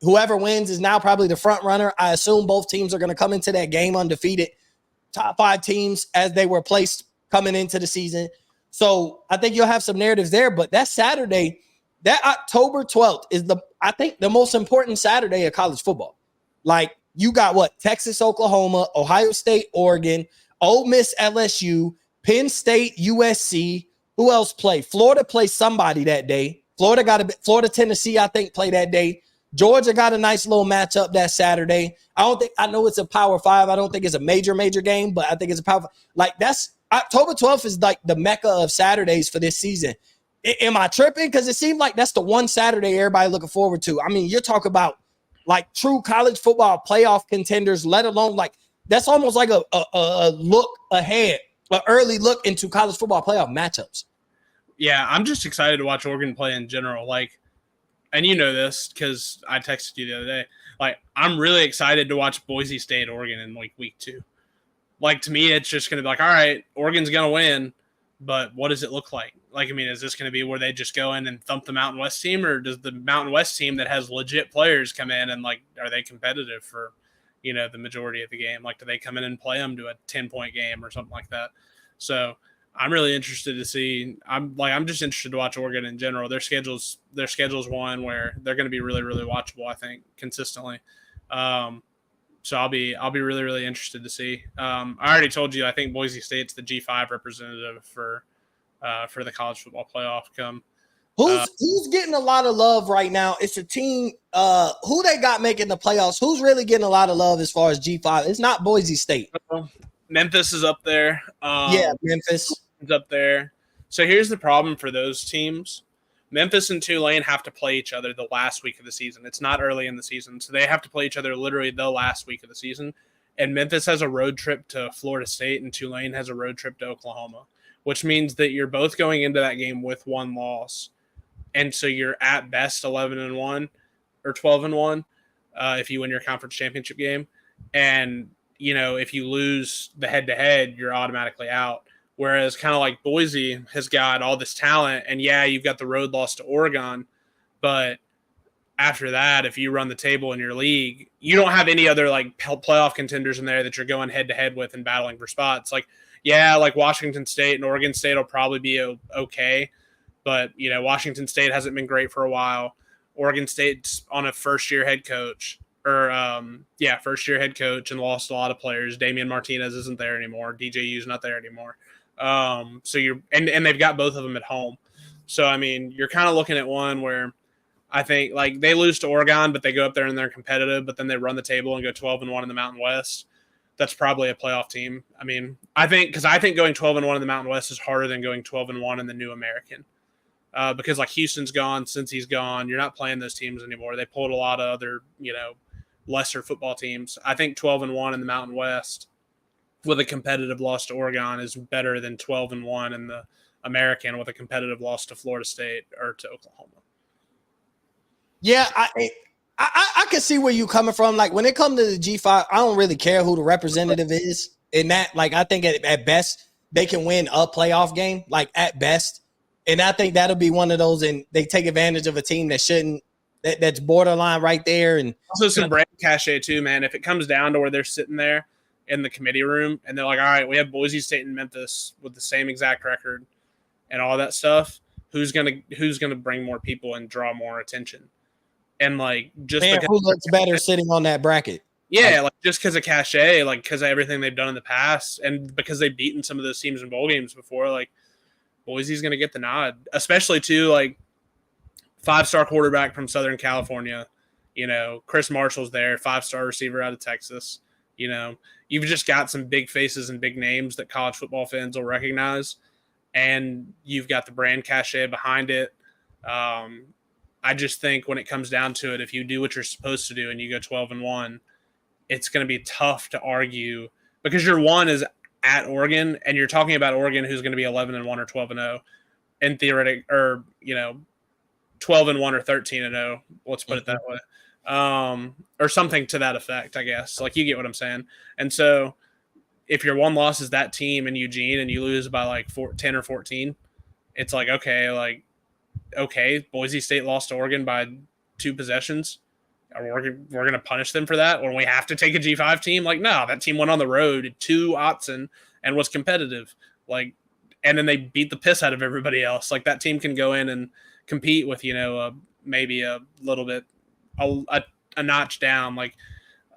whoever wins is now probably the front runner. I assume both teams are going to come into that game undefeated, top 5 teams as they were placed coming into the season. So I think you'll have some narratives there. But that Saturday, that October 12th is I think the most important Saturday of college football. Like, you got Texas, Oklahoma, Ohio State, Oregon, Ole Miss, LSU, Penn State, USC. Who else play? Florida plays somebody that day. Florida, Tennessee, I think, play that day. Georgia got a nice little matchup that Saturday. I know it's a Power 5. I don't think it's a major game, but I think it's a Power 5. Like, that's October 12th is like the mecca of Saturdays for this season. Am I tripping? Because it seemed like that's the one Saturday everybody looking forward to. I mean, you're talking about like true college football playoff contenders, let alone like that's almost like a look ahead, an early look into college football playoff matchups. Yeah, I'm just excited to watch Oregon play in general. Like, and you know this because I texted you the other day. Like, I'm really excited to watch Boise State, Oregon in like week 2. Like, to me, it's just going to be like, all right, Oregon's going to win, but what does it look like? Like, I mean, is this going to be where they just go in and thump the Mountain West team, or does the Mountain West team that has legit players come in and, like, are they competitive for, the majority of the game? Like, do they come in and play them to a 10-point game or something like that? So I'm really interested to see. I'm just interested to watch Oregon in general. Their schedule's one where they're going to be really, really watchable, I think, consistently. So I'll be really, really interested to see. I already told you I think Boise State's the G5 representative for the college football playoff come. Who's getting a lot of love right now? It's a team who they got making the playoffs. Who's really getting a lot of love as far as G5? It's not Boise State. Memphis is up there. Memphis is up there. So here's the problem for those teams. Memphis and Tulane have to play each other the last week of the season. It's not early in the season. So they have to play each other literally the last week of the season. And Memphis has a road trip to Florida State and Tulane has a road trip to Oklahoma, which means that you're both going into that game with one loss. And so you're at best 11-1 or 12-1 if you win your conference championship game. And, if you lose the head-to-head, you're automatically out. Whereas kind of like Boise has got all this talent, and yeah, you've got the road loss to Oregon, but after that, if you run the table in your league, you don't have any other like playoff contenders in there that you're going head to head with and battling for spots. Like yeah, like Washington State and Oregon State will probably be okay, but Washington State hasn't been great for a while. Oregon State's on a first-year head coach, first-year head coach, and lost a lot of players. Damian Martinez isn't there anymore. DJU's not there anymore. So and they've got both of them at home. So I mean, you're kind of looking at one where I think like they lose to Oregon, but they go up there and they're competitive, but then they run the table and go 12-1 in the Mountain West. That's probably a playoff team. I mean, I think going 12-1 in the Mountain West is harder than going 12-1 in the New American. Because like Houston's gone, since he's gone, you're not playing those teams anymore. They pulled a lot of other, lesser football teams. I think 12-1 in the Mountain West with a competitive loss to Oregon is better than 12-1 in the American with a competitive loss to Florida State or to Oklahoma. Yeah, I can see where you're coming from. Like when it comes to the G5, I don't really care who the representative is. In that, like I think at best they can win a playoff game, like at best. And I think that'll be one of those, and they take advantage of a team that shouldn't. That's borderline right there, and also some brand cachet too, man. If it comes down to where they're sitting there in the committee room and they're like, all right, we have Boise State and Memphis with the same exact record and all that stuff, who's gonna bring more people and draw more attention? And like just man, who looks better sitting on that bracket? Yeah, like just because of cachet, like because of everything they've done in the past, and because they've beaten some of those teams in bowl games before, like Boise's gonna get the nod, especially too like 5-star quarterback from Southern California. Chris Marshall's there, 5-star receiver out of Texas. You've just got some big faces and big names that college football fans will recognize, and you've got the brand cachet behind it. I just think when it comes down to it, if you do what you're supposed to do and you go 12-1, it's going to be tough to argue because your one is at Oregon, and you're talking about Oregon who's going to be 11-1 or 12-0 in theoretic, or 12-1 or 13-0. Let's put it that way, or something to that effect. I guess like you get what I'm saying. And so if your one loss is that team in Eugene and you lose by like 10 or 14, it's like okay, Boise State lost to Oregon by 2 possessions. We're going to punish them for that when we have to take a G5 team? Like, no, that team went on the road to Autzen and was competitive. Like, and then they beat the piss out of everybody else. Like, that team can go in and compete with, maybe a little bit, a notch down. Like,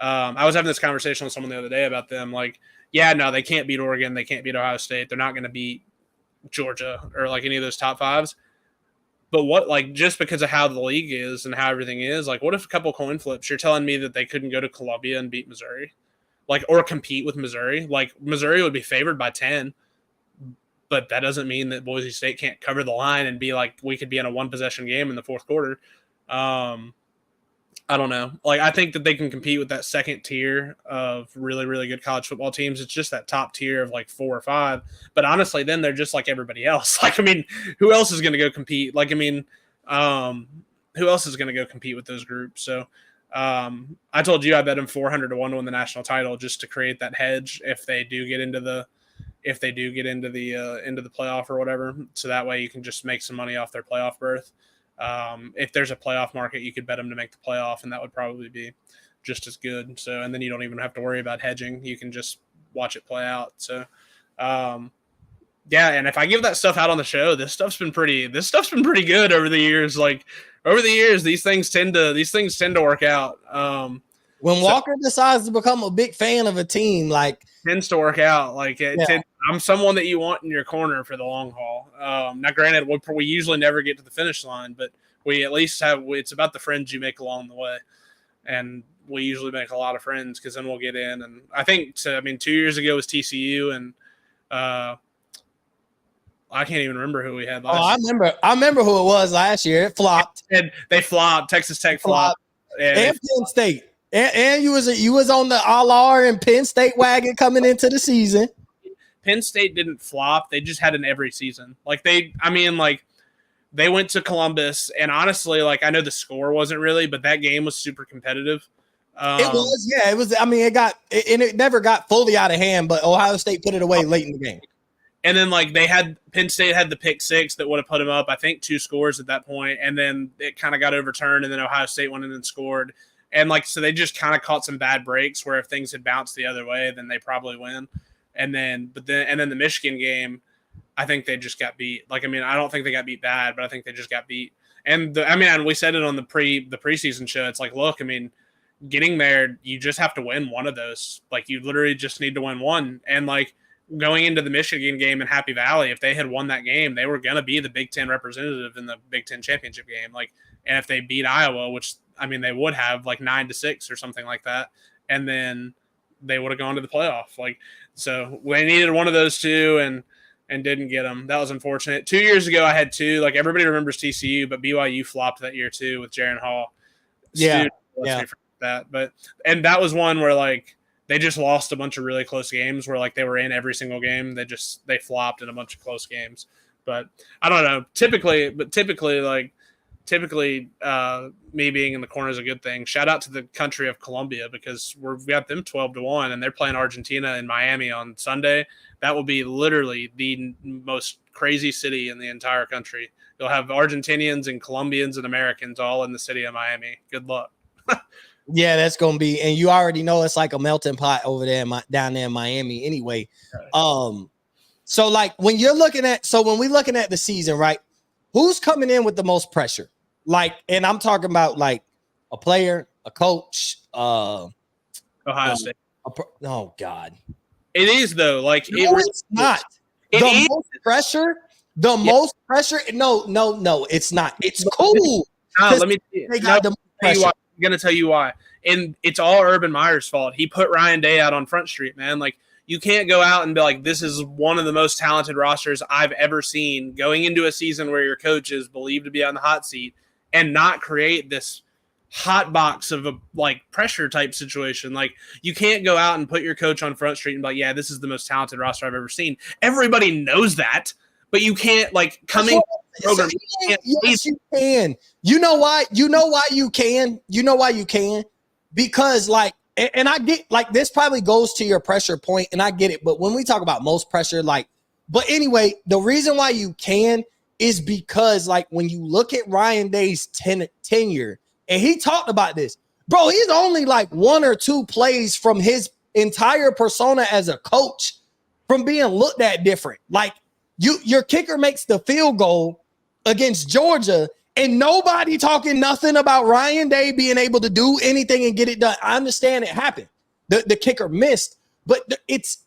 I was having this conversation with someone the other day about them. Like, yeah, no, they can't beat Oregon. They can't beat Ohio State. They're not going to beat Georgia or like any of those top 5s. But what, like, just because of how the league is and how everything is, like, what if a couple coin flips, you're telling me that they couldn't go to Columbia and beat Missouri? Like, or compete with Missouri? Like, Missouri would be favored by 10, but that doesn't mean that Boise State can't cover the line and be like, we could be in a 1-possession game in the fourth quarter. I don't know. Like, I think that they can compete with that second tier of really, really good college football teams. It's just that top tier of like 4 or 5. But honestly, then they're just like everybody else. Like, I mean, who else is going to go compete? Like, I mean, who else is going to go compete with those groups? So I told you I bet them 400-1 to win the national title just to create that hedge if they do get into the playoff or whatever. So that way you can just make some money off their playoff berth. If there's a playoff market, you could bet them to make the playoff, and that would probably be just as good. So, and then you don't even have to worry about hedging. You can just watch it play out. So, yeah. And if I give that stuff out on the show, this stuff's been pretty good over the years. Like over the years, these things tend to work out. When Walker decides to become a big fan of a team, like tends to work out. Like I'm someone that you want in your corner for the long haul. Now, granted, we usually never get to the finish line, but we at least have. It's about the friends you make along the way, and we usually make a lot of friends because then we'll get in. And I think 2 years ago was TCU, and I can't even remember who we had last. I remember who it was last year. It flopped. And they flopped. Texas Tech flopped. And Penn State. And you was on the All-R and Penn State wagon coming into the season. Penn State didn't flop. They just had an every season. Like they went to Columbus, and honestly, like I know the score wasn't really, but that game was super competitive. It was, yeah. It was. I mean, it never got fully out of hand, but Ohio State put it away late in the game. And then like Penn State had the pick 6 that would have put them up, I think 2 scores at that point, and then it kind of got overturned, and then Ohio State went in and scored. And like, so they just kind of caught some bad breaks where if things had bounced the other way, then they probably win. and then the Michigan game, I think they just got beat. Like, I mean, I don't think they got beat bad, but I think they just got beat. And we said it on the preseason show. It's like, look, I mean, getting there, you just have to win one of those. Like, you literally just need to win one. And like going into the Michigan game in Happy Valley, if they had won that game, they were going to be the Big Ten representative in the Big Ten championship game. Like, and if they beat Iowa, which I mean, they would have like 9-6 or something like that, and then they would have gone to the playoff. Like, so we needed one of those two, and didn't get them. That was unfortunate. 2 years ago, I had two. Like, everybody remembers TCU, but BYU flopped that year too with Jaron Hall. Yeah, that. But and that was one where like they just lost a bunch of really close games where like they were in every single game. They flopped in a bunch of close games. But I don't know. Typically, me being in the corner is a good thing. Shout out to the country of Colombia, because we've got them 12-1, and they're playing Argentina in Miami on Sunday. That will be literally the most crazy city in the entire country. You'll have Argentinians and Colombians and Americans all in the city of Miami. Good luck. Yeah, that's gonna be, and you already know it's like a melting pot over there down there in Miami anyway. So like when we're looking at the season, right? Who's coming in with the most pressure? Like, and I'm talking about like a player, a coach, Ohio State. Oh God, it is though. Like, no, it's not. Most pressure. Most pressure. No, it's not. It's cool. Let me. They got the most pressure. I'm gonna tell you why, and it's all Urban Meyer's fault. He put Ryan Day out on Front Street, man. Like, you can't go out and be like, this is one of the most talented rosters I've ever seen, going into a season where your coach is believed to be on the hot seat, and not create this hot box of a like pressure type situation. Like, you can't go out and put your coach on Front Street and be like, yeah, this is the most talented roster I've ever seen. Everybody knows that, but you can't like coming program. Yes, you can. You know why? You know why you can? You know why you can? Because like, and I get like this probably goes to your pressure point, and I get it. But when we talk about most pressure, like, but anyway, the reason why you can is because like when you look at Ryan Day's tenure, and he talked about this, bro, he's only like 1 or 2 plays from his entire persona as a coach from being looked at different. Like, your kicker makes the field goal against Georgia, and nobody talking nothing about Ryan Day being able to do anything and get it done. I understand it happened. The kicker missed, but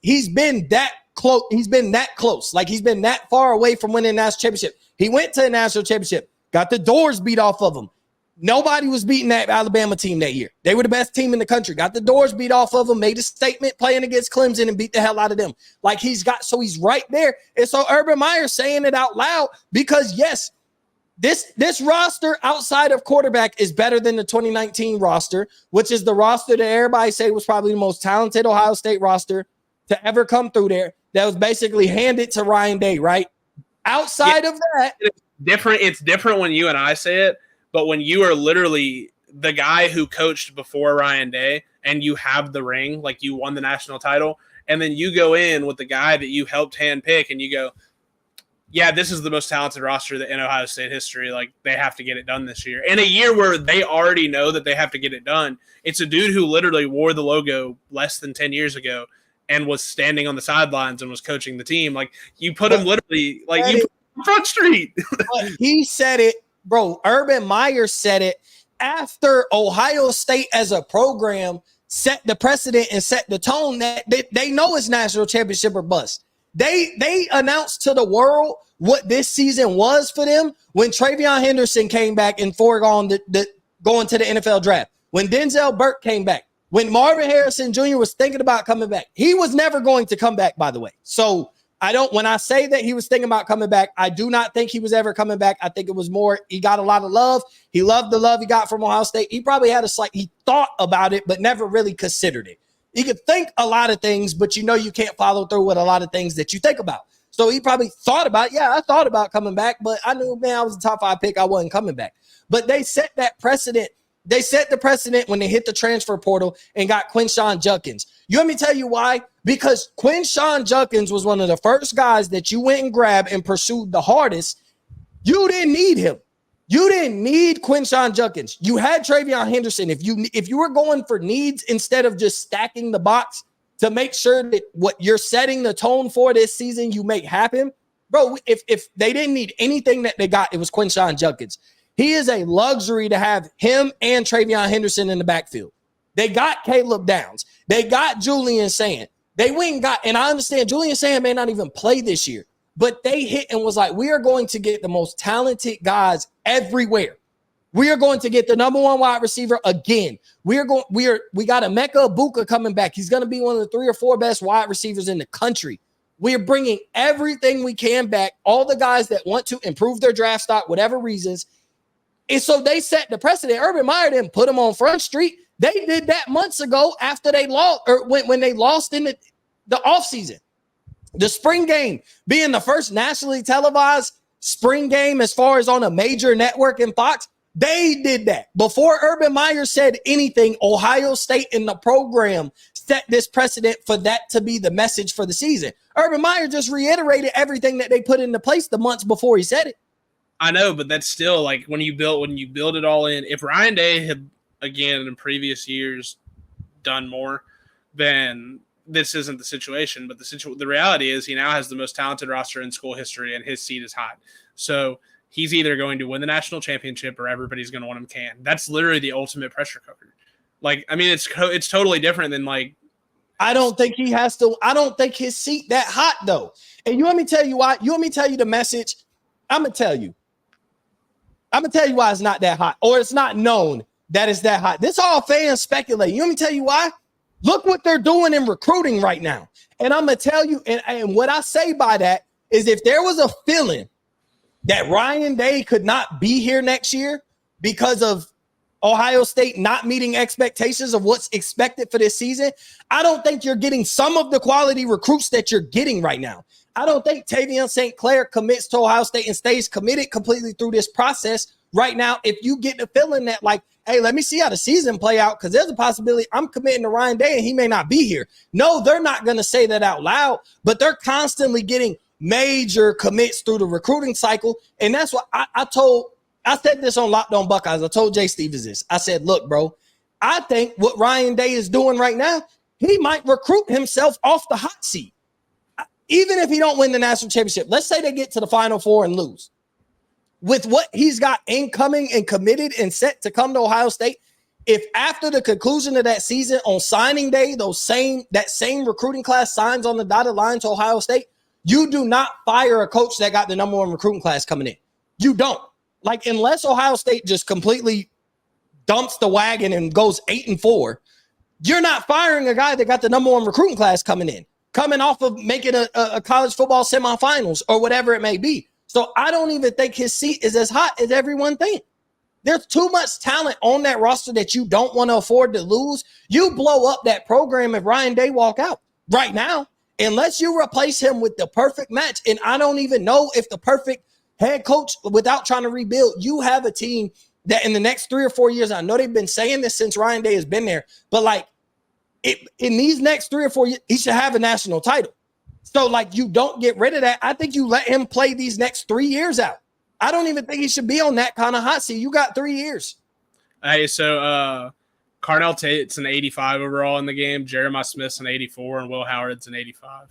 he's been that close. He's been that close. Like, he's been that far away from winning a national championship. He went to a national championship, got the doors beat off of him. Nobody was beating that Alabama team that year. They were the best team in the country. Got the doors beat off of them, made a statement playing against Clemson and beat the hell out of them. Like, he's right there. And so Urban Meyer saying it out loud because, yes, this roster outside of quarterback is better than the 2019 roster, which is the roster that everybody say was probably the most talented Ohio State roster to ever come through there. That was basically handed to Ryan Day, right? Outside of that. It's different when you and I say it. But when you are literally the guy who coached before Ryan Day and you have the ring, like you won the national title, and then you go in with the guy that you helped handpick and you go, yeah, this is the most talented roster in Ohio State history. Like, they have to get it done this year. In a year where they already know that they have to get it done, it's a dude who literally wore the logo less than 10 years ago and was standing on the sidelines and was coaching the team. Like, you put him literally, like, you put him on Front Street. He said it. Bro, Urban Meyer said it after Ohio State as a program set the precedent and set the tone that they know it's national championship or bust. They announced to the world what this season was for them when TreVeyon Henderson came back and foregone going to the NFL draft. When Denzel Burke came back. When Marvin Harrison Jr. was thinking about coming back. He was never going to come back, by the way. So when I say that he was thinking about coming back, I do not think he was ever coming back. I think it was more, he got a lot of love. He loved the love he got from Ohio State. He probably had he thought about it, but never really considered it. He could think a lot of things, but you can't follow through with a lot of things that you think about. So he probably thought about, I thought about coming back, but I knew, man, I was a top 5 pick. I wasn't coming back. But they set that precedent. They set the precedent when they hit the transfer portal and got Quinshon Judkins. You want me to tell you why? Because Quinshon Judkins was one of the first guys that you went and grabbed and pursued the hardest. You didn't need him. You didn't need Quinshon Judkins. You had TreVeyon Henderson. If you were going for needs instead of just stacking the box, to make sure that what you're setting the tone for this season, you make happen. Bro, if they didn't need anything that they got, it was Quinshon Judkins. He is a luxury to have him and Travion Henderson in the backfield. They got Caleb Downs. They got Julian Sand. They went and got, and I understand Julian Sand may not even play this year, but they hit and was like, we are going to get the most talented guys everywhere. We are going to get the number one wide receiver again. We got Emeka Ibuka coming back. He's going to be one of the 3 or 4 best wide receivers in the country. We are bringing everything we can back, all the guys that want to improve their draft stock, whatever reasons. And so they set the precedent. Urban Meyer didn't put them on Front Street. They did that months ago after they lost, or when they lost in the offseason. The spring game being the first nationally televised spring game as far as on a major network in Fox, they did that. Before Urban Meyer said anything, Ohio State in the program set this precedent for that to be the message for the season. Urban Meyer just reiterated everything that they put into place the months before he said it. I know, but that's still like when you build it all in. If Ryan Day had, again, in previous years done more, then this isn't the situation. But the reality is he now has the most talented roster in school history, and his seat is hot. So he's either going to win the national championship or everybody's going to want him can. That's literally the ultimate pressure cooker. Like, I mean, it's totally different than like. I don't think he has to. I don't think his seat that hot though. And you want me to tell you why? You want me to tell you the message? I'm gonna tell you why it's not that hot, or it's not known that it's that hot. This all fans speculate. You want me to tell you why? Look what they're doing in recruiting right now. And I'm gonna tell you, and what I say by that is, if there was a feeling that Ryan Day could not be here next year because of Ohio State not meeting expectations of what's expected for this season, I don't think you're getting some of the quality recruits that you're getting right now. I don't think Tavion St. Clair commits to Ohio State and stays committed completely through this process right now. If you get the feeling that, like, hey, let me see how the season play out, because there's a possibility I'm committing to Ryan Day and he may not be here. No, they're not going to say that out loud, but they're constantly getting major commits through the recruiting cycle. And that's what I said this on Locked On Buckeyes. I told Jay Stevens this. I said, look, bro, I think what Ryan Day is doing right now, he might recruit himself off the hot seat. Even if he don't win the national championship, let's say they get to the Final Four and lose. With what he's got incoming and committed and set to come to Ohio State, if after the conclusion of that season on signing day, that same recruiting class signs on the dotted line to Ohio State, you do not fire a coach that got the number one recruiting class coming in. You don't. Like, unless Ohio State just completely dumps the wagon and goes 8-4, you're not firing a guy that got the number one recruiting class coming in, coming off of making a college football semifinals or whatever it may be. So I don't even think his seat is as hot as everyone thinks. There's too much talent on that roster that you don't want to afford to lose. You blow up that program if Ryan Day walk out right now, unless you replace him with the perfect match. And I don't even know if the perfect head coach, without trying to rebuild, you have a team that in the next 3 or 4 years, I know they've been saying this since Ryan Day has been there, but like in these next 3 or 4 years, he should have a national title. So like, you don't get rid of that. I think you let him play these next 3 years out. I don't even think he should be on that kind of hot seat. You got 3 years. Hey, so Carnell Tate's an 85 overall in the game. Jeremiah Smith's an 84, and Will Howard's an 85.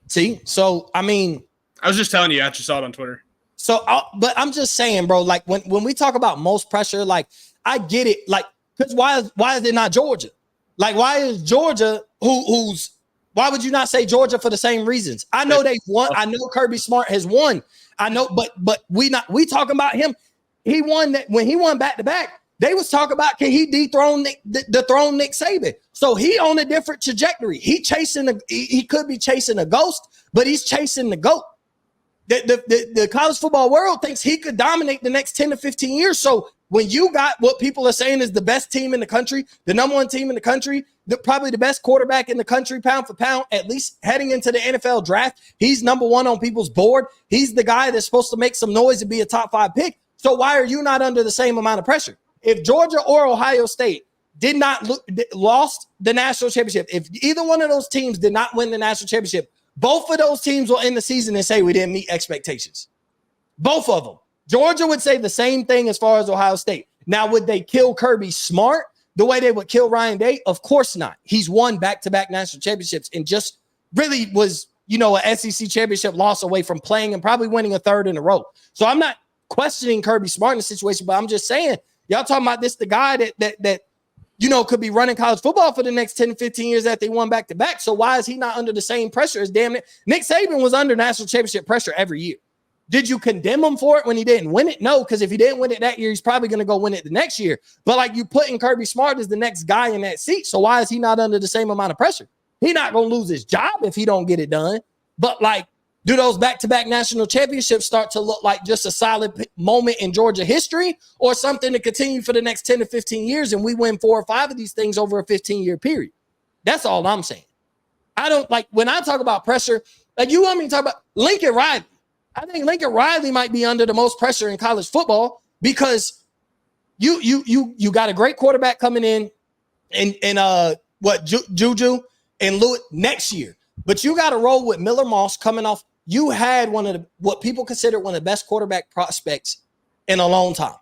See? So, I mean, I was just telling you, I just saw it on Twitter. So, but I'm just saying, bro, like when we talk about most pressure, like I get it. Like, because why is it not Georgia? Like, why is Georgia why would you not say Georgia for the same reasons? I know they've won. I know Kirby Smart has won. I know, but we talking about him. He won that when he won back-to-back. They was talking about, can he dethrone Nick Saban? So he on a different trajectory. He could be chasing a ghost, but he's chasing the GOAT. The college football world thinks he could dominate the next 10 to 15 years. So when you got what people are saying is the best team in the country, the number one team in the country, probably the best quarterback in the country, pound for pound, at least heading into the NFL draft, he's number one on people's board. He's the guy that's supposed to make some noise and be a top 5 pick. So why are you not under the same amount of pressure? If Georgia or Ohio State lost the national championship, if either one of those teams did not win the national championship, both of those teams will end the season and say we didn't meet expectations. Both of them. Georgia would say the same thing as far as Ohio State. Now, would they kill Kirby Smart the way they would kill Ryan Day? Of course not. He's won back-to-back national championships and just really was, an SEC championship loss away from playing and probably winning a third in a row. So I'm not questioning Kirby Smart in the situation, but I'm just saying, y'all talking about this, the guy that could be running college football for the next 10 to 15 years that they won back-to-back. So why is he not under the same pressure as damn it? Nick Saban was under national championship pressure every year. Did you condemn him for it when he didn't win it? No, because if he didn't win it that year, he's probably going to go win it the next year. But you putting Kirby Smart as the next guy in that seat. So why is he not under the same amount of pressure? He's not going to lose his job if he don't get it done. But do those back-to-back national championships start to look like just a solid moment in Georgia history or something to continue for the next 10 to 15 years and we win 4 or 5 of these things over a 15-year period? That's all I'm saying. I don't when I talk about pressure, you want me to talk about Lincoln Riley. I think Lincoln Riley might be under the most pressure in college football because you got a great quarterback coming in and Juju and Lewis next year. But you got to roll with Miller Moss coming off. You had what people consider one of the best quarterback prospects in a long time.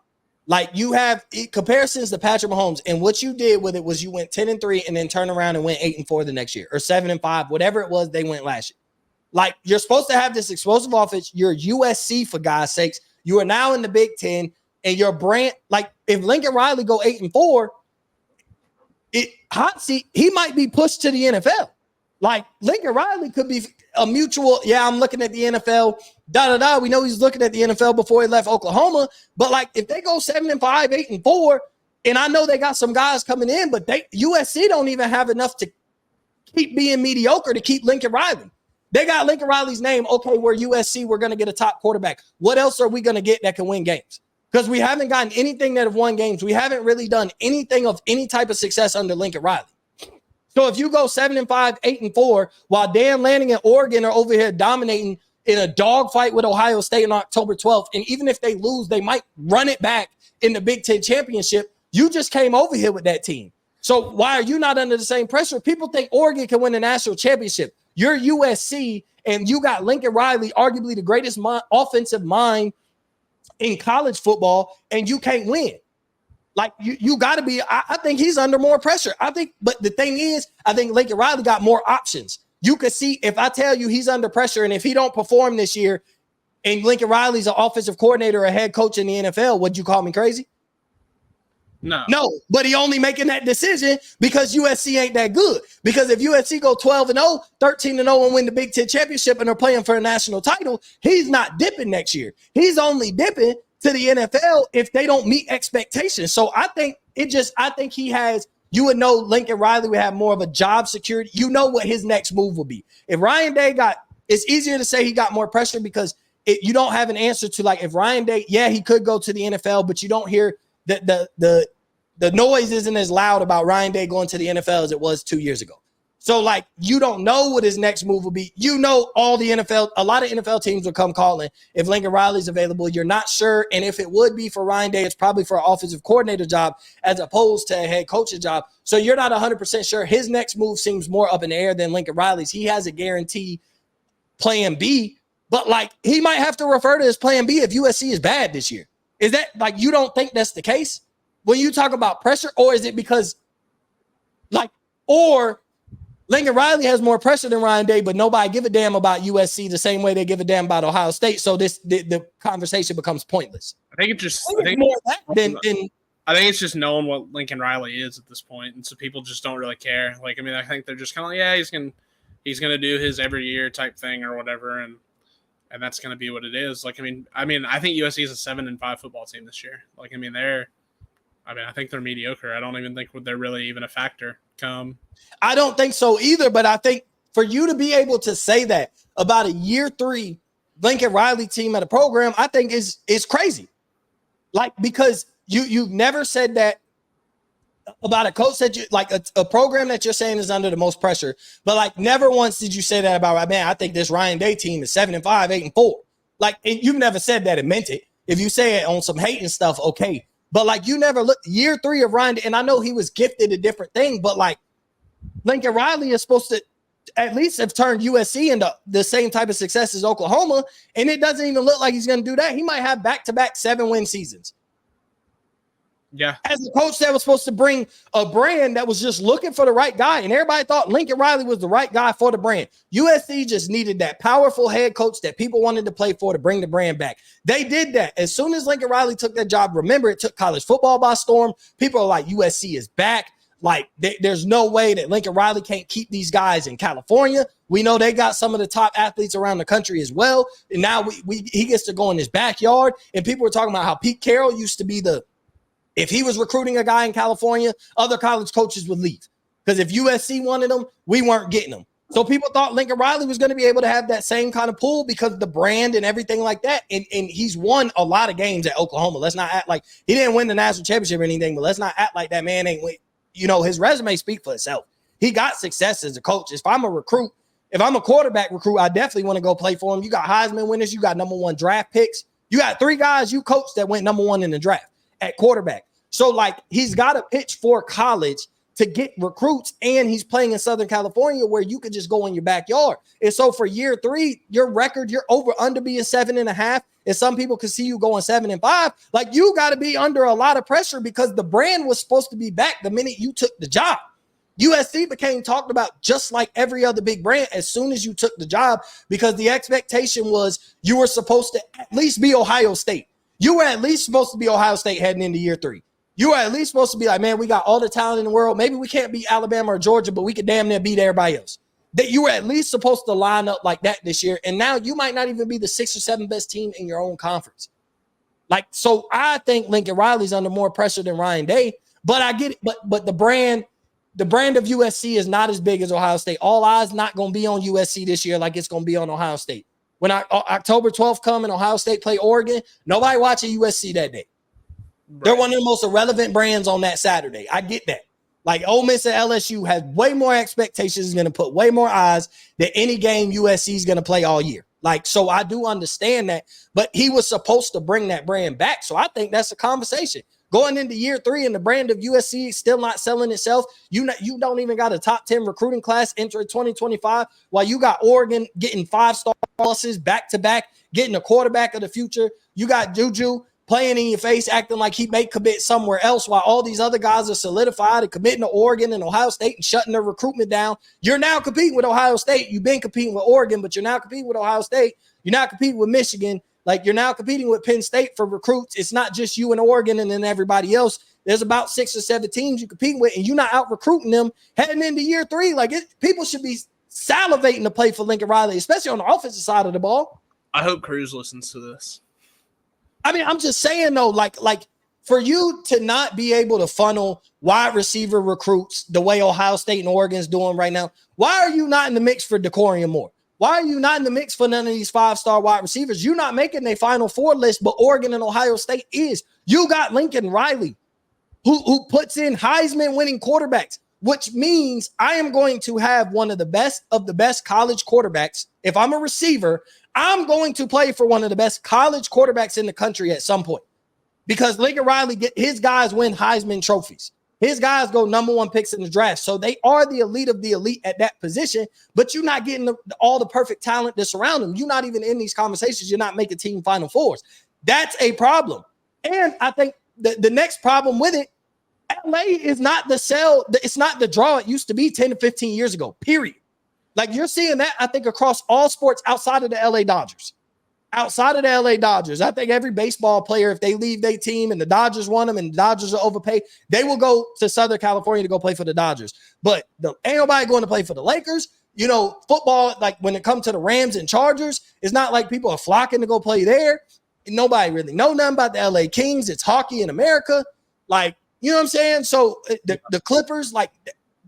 You have comparisons to Patrick Mahomes, and what you did with it was you went 10-3 and then turned around and went 8-4 the next year, or 7-5, whatever it was they went last year. You're supposed to have this explosive offense. You're USC, for God's sakes. You are now in the Big Ten, and your brand, if Lincoln Riley go 8-4, hot seat, he might be pushed to the NFL. Lincoln Riley could be a mutual, I'm looking at the NFL, We know he's looking at the NFL before he left Oklahoma. But if they go 7-5, 8-4, and I know they got some guys coming in, but USC don't even have enough to keep being mediocre to keep Lincoln Riley. They got Lincoln Riley's name. Okay, we're USC. We're going to get a top quarterback. What else are we going to get that can win games? Because we haven't gotten anything that have won games. We haven't really done anything of any type of success under Lincoln Riley. So if you go 7-5, 8-4, while Dan Lanning and Oregon are over here dominating in a dogfight with Ohio State on October 12th, and even if they lose, they might run it back in the Big Ten championship. You just came over here with that team. So why are you not under the same pressure? People think Oregon can win the national championship. You're USC, and you got Lincoln Riley, arguably the greatest offensive mind in college football, and you can't win. You got to be, I think he's under more pressure. But the thing is, I think Lincoln Riley got more options. You could see if I tell you he's under pressure and if he don't perform this year and Lincoln Riley's an offensive coordinator or a head coach in the NFL, would you call me crazy? No, but he only making that decision because USC ain't that good. Because if USC go 12-0, 13-0 and win the Big Ten championship and they're playing for a national title, he's not dipping next year. He's only dipping to the NFL if they don't meet expectations. So I think he has, you would know Lincoln Riley would have more of a job security. You know what his next move will be. If Ryan Day it's easier to say he got more pressure because you don't have an answer to if Ryan Day, he could go to the NFL, but you don't hear the noise isn't as loud about Ryan Day going to the NFL as it was 2 years ago. So you don't know what his next move will be. A lot of NFL teams will come calling if Lincoln Riley's available. You're not sure. And if it would be for Ryan Day, it's probably for an offensive coordinator job as opposed to a head coach's job. So you're not 100% sure. His next move seems more up in the air than Lincoln Riley's. He has a guaranteed plan B, but he might have to refer to his plan B if USC is bad this year. Is that you don't think that's the case when you talk about pressure, or is it because or Lincoln Riley has more pressure than Ryan Day, but nobody give a damn about USC the same way they give a damn about Ohio State. So the conversation becomes pointless. I think it's just knowing what Lincoln Riley is at this point, and so people just don't really care. I think they're just kind of he's gonna do his every year type thing or whatever, and that's gonna be what it is. I think USC is a 7-5 football team this year. I think they're mediocre. I don't even think they're really even a factor. I don't think so either, but I think for you to be able to say that about a year 3 Lincoln Riley team at a program, I think is crazy. Because you've never said that about a coach that you a program that you're saying is under the most pressure, but never once did you say that about I think this Ryan Day team is 7-5, 8-4. You've never said that and meant it. If you say it on some hating stuff, okay. But you never look year 3 of Ryan, and I know he was gifted a different thing, but Lincoln Riley is supposed to at least have turned USC into the same type of success as Oklahoma, and it doesn't even look like he's going to do that. He might have back-to-back 7-win seasons. Yeah. As a coach that was supposed to bring a brand that was just looking for the right guy, and everybody thought Lincoln Riley was the right guy for the brand. USC just needed that powerful head coach that people wanted to play for to bring the brand back. They did that. As soon as Lincoln Riley took that job, remember, it took college football by storm. People are like, USC is back. Like, there's no way that Lincoln Riley can't keep these guys in California. We know they got some of the top athletes around the country as well. And now he gets to go in his backyard. And people were talking about how Pete Carroll used to be if he was recruiting a guy in California, other college coaches would leave. Because if USC wanted him, we weren't getting him. So people thought Lincoln Riley was going to be able to have that same kind of pull because of the brand and everything like that. And he's won a lot of games at Oklahoma. Let's not act like he didn't win the national championship or anything, but let's not act like that man ain't win. You know, his resume speaks for itself. He got success as a coach. If I'm a quarterback recruit, I definitely want to go play for him. You got Heisman winners. You got number 1 draft picks. You got 3 guys you coached that went number 1 in the draft at quarterback. So, like, he's got a pitch for college to get recruits, and he's playing in Southern California where you could just go in your backyard. And so for year 3, your record, you're over under being 7.5. And some people could see you going 7-5. Like, you got to be under a lot of pressure because the brand was supposed to be back the minute you took the job. USC became talked about just like every other big brand as soon as you took the job because the expectation was you were supposed to at least be Ohio State. You were at least supposed to be Ohio State heading into year 3. You were at least supposed to be like, man, we got all the talent in the world. Maybe we can't beat Alabama or Georgia, but we could damn near beat everybody else. That you were at least supposed to line up like that this year. And now you might not even be the 6th or 7th best team in your own conference. Like, so I think Lincoln Riley's under more pressure than Ryan Day, but I get it. But the brand of USC is not as big as Ohio State. All eyes not going to be on USC this year like it's going to be on Ohio State. When October 12th come and Ohio State play Oregon, nobody watching USC that day. Right. They're one of the most irrelevant brands on that Saturday. I get that. Like, Ole Miss and LSU has way more expectations, is going to put way more eyes than any game USC is going to play all year. Like, so I do understand that, but he was supposed to bring that brand back. So I think that's a conversation. Going into year 3 and the brand of USC is still not selling itself. You don't even got a top 10 recruiting class entering 2025 while you got Oregon getting 5-star buses back to back, getting a quarterback of the future. You got Juju playing in your face, acting like he may commit somewhere else while all these other guys are solidified and committing to Oregon and Ohio State and shutting their recruitment down. You're now competing with Ohio State. You've been competing with Oregon, but you're now competing with Ohio State. You're now competing with Michigan. Like, you're now competing with Penn State for recruits. It's not just you and Oregon and then everybody else. There's about 6 or 7 teams you compete with, and you're not out recruiting them heading into year 3. Like, people should be salivating to play for Lincoln Riley, especially on the offensive side of the ball. I hope Cruz listens to this. I mean, I'm just saying, though, like for you to not be able to funnel wide receiver recruits the way Ohio State and Oregon's doing right now, why are you not in the mix for Decorium Moore? Why are you not in the mix for none of these 5-star wide receivers? You're not making their Final Four list, but Oregon and Ohio State is. You got Lincoln Riley, who puts in Heisman-winning quarterbacks, which means I am going to have one of the best college quarterbacks. If I'm a receiver, I'm going to play for one of the best college quarterbacks in the country at some point because Lincoln Riley, his guys win Heisman trophies. His guys go number 1 picks in the draft. So they are the elite of the elite at that position, but you're not getting all the perfect talent to surround them. You're not even in these conversations. You're not making team Final Fours. That's a problem. And I think the next problem with it, LA is not the sell. It's not the draw it used to be 10 to 15 years ago, period. Like, you're seeing that, I think, across all sports outside of the LA Dodgers. Outside of the LA Dodgers, I think every baseball player, if they leave their team and the Dodgers want them and the Dodgers are overpaid, they will go to Southern California to go play for the Dodgers. But ain't nobody going to play for the Lakers. You know, football, like when it comes to the Rams and Chargers, it's not like people are flocking to go play there. And nobody really know nothing about the LA Kings. It's hockey in America. Like, you know what I'm saying? So the Clippers, like,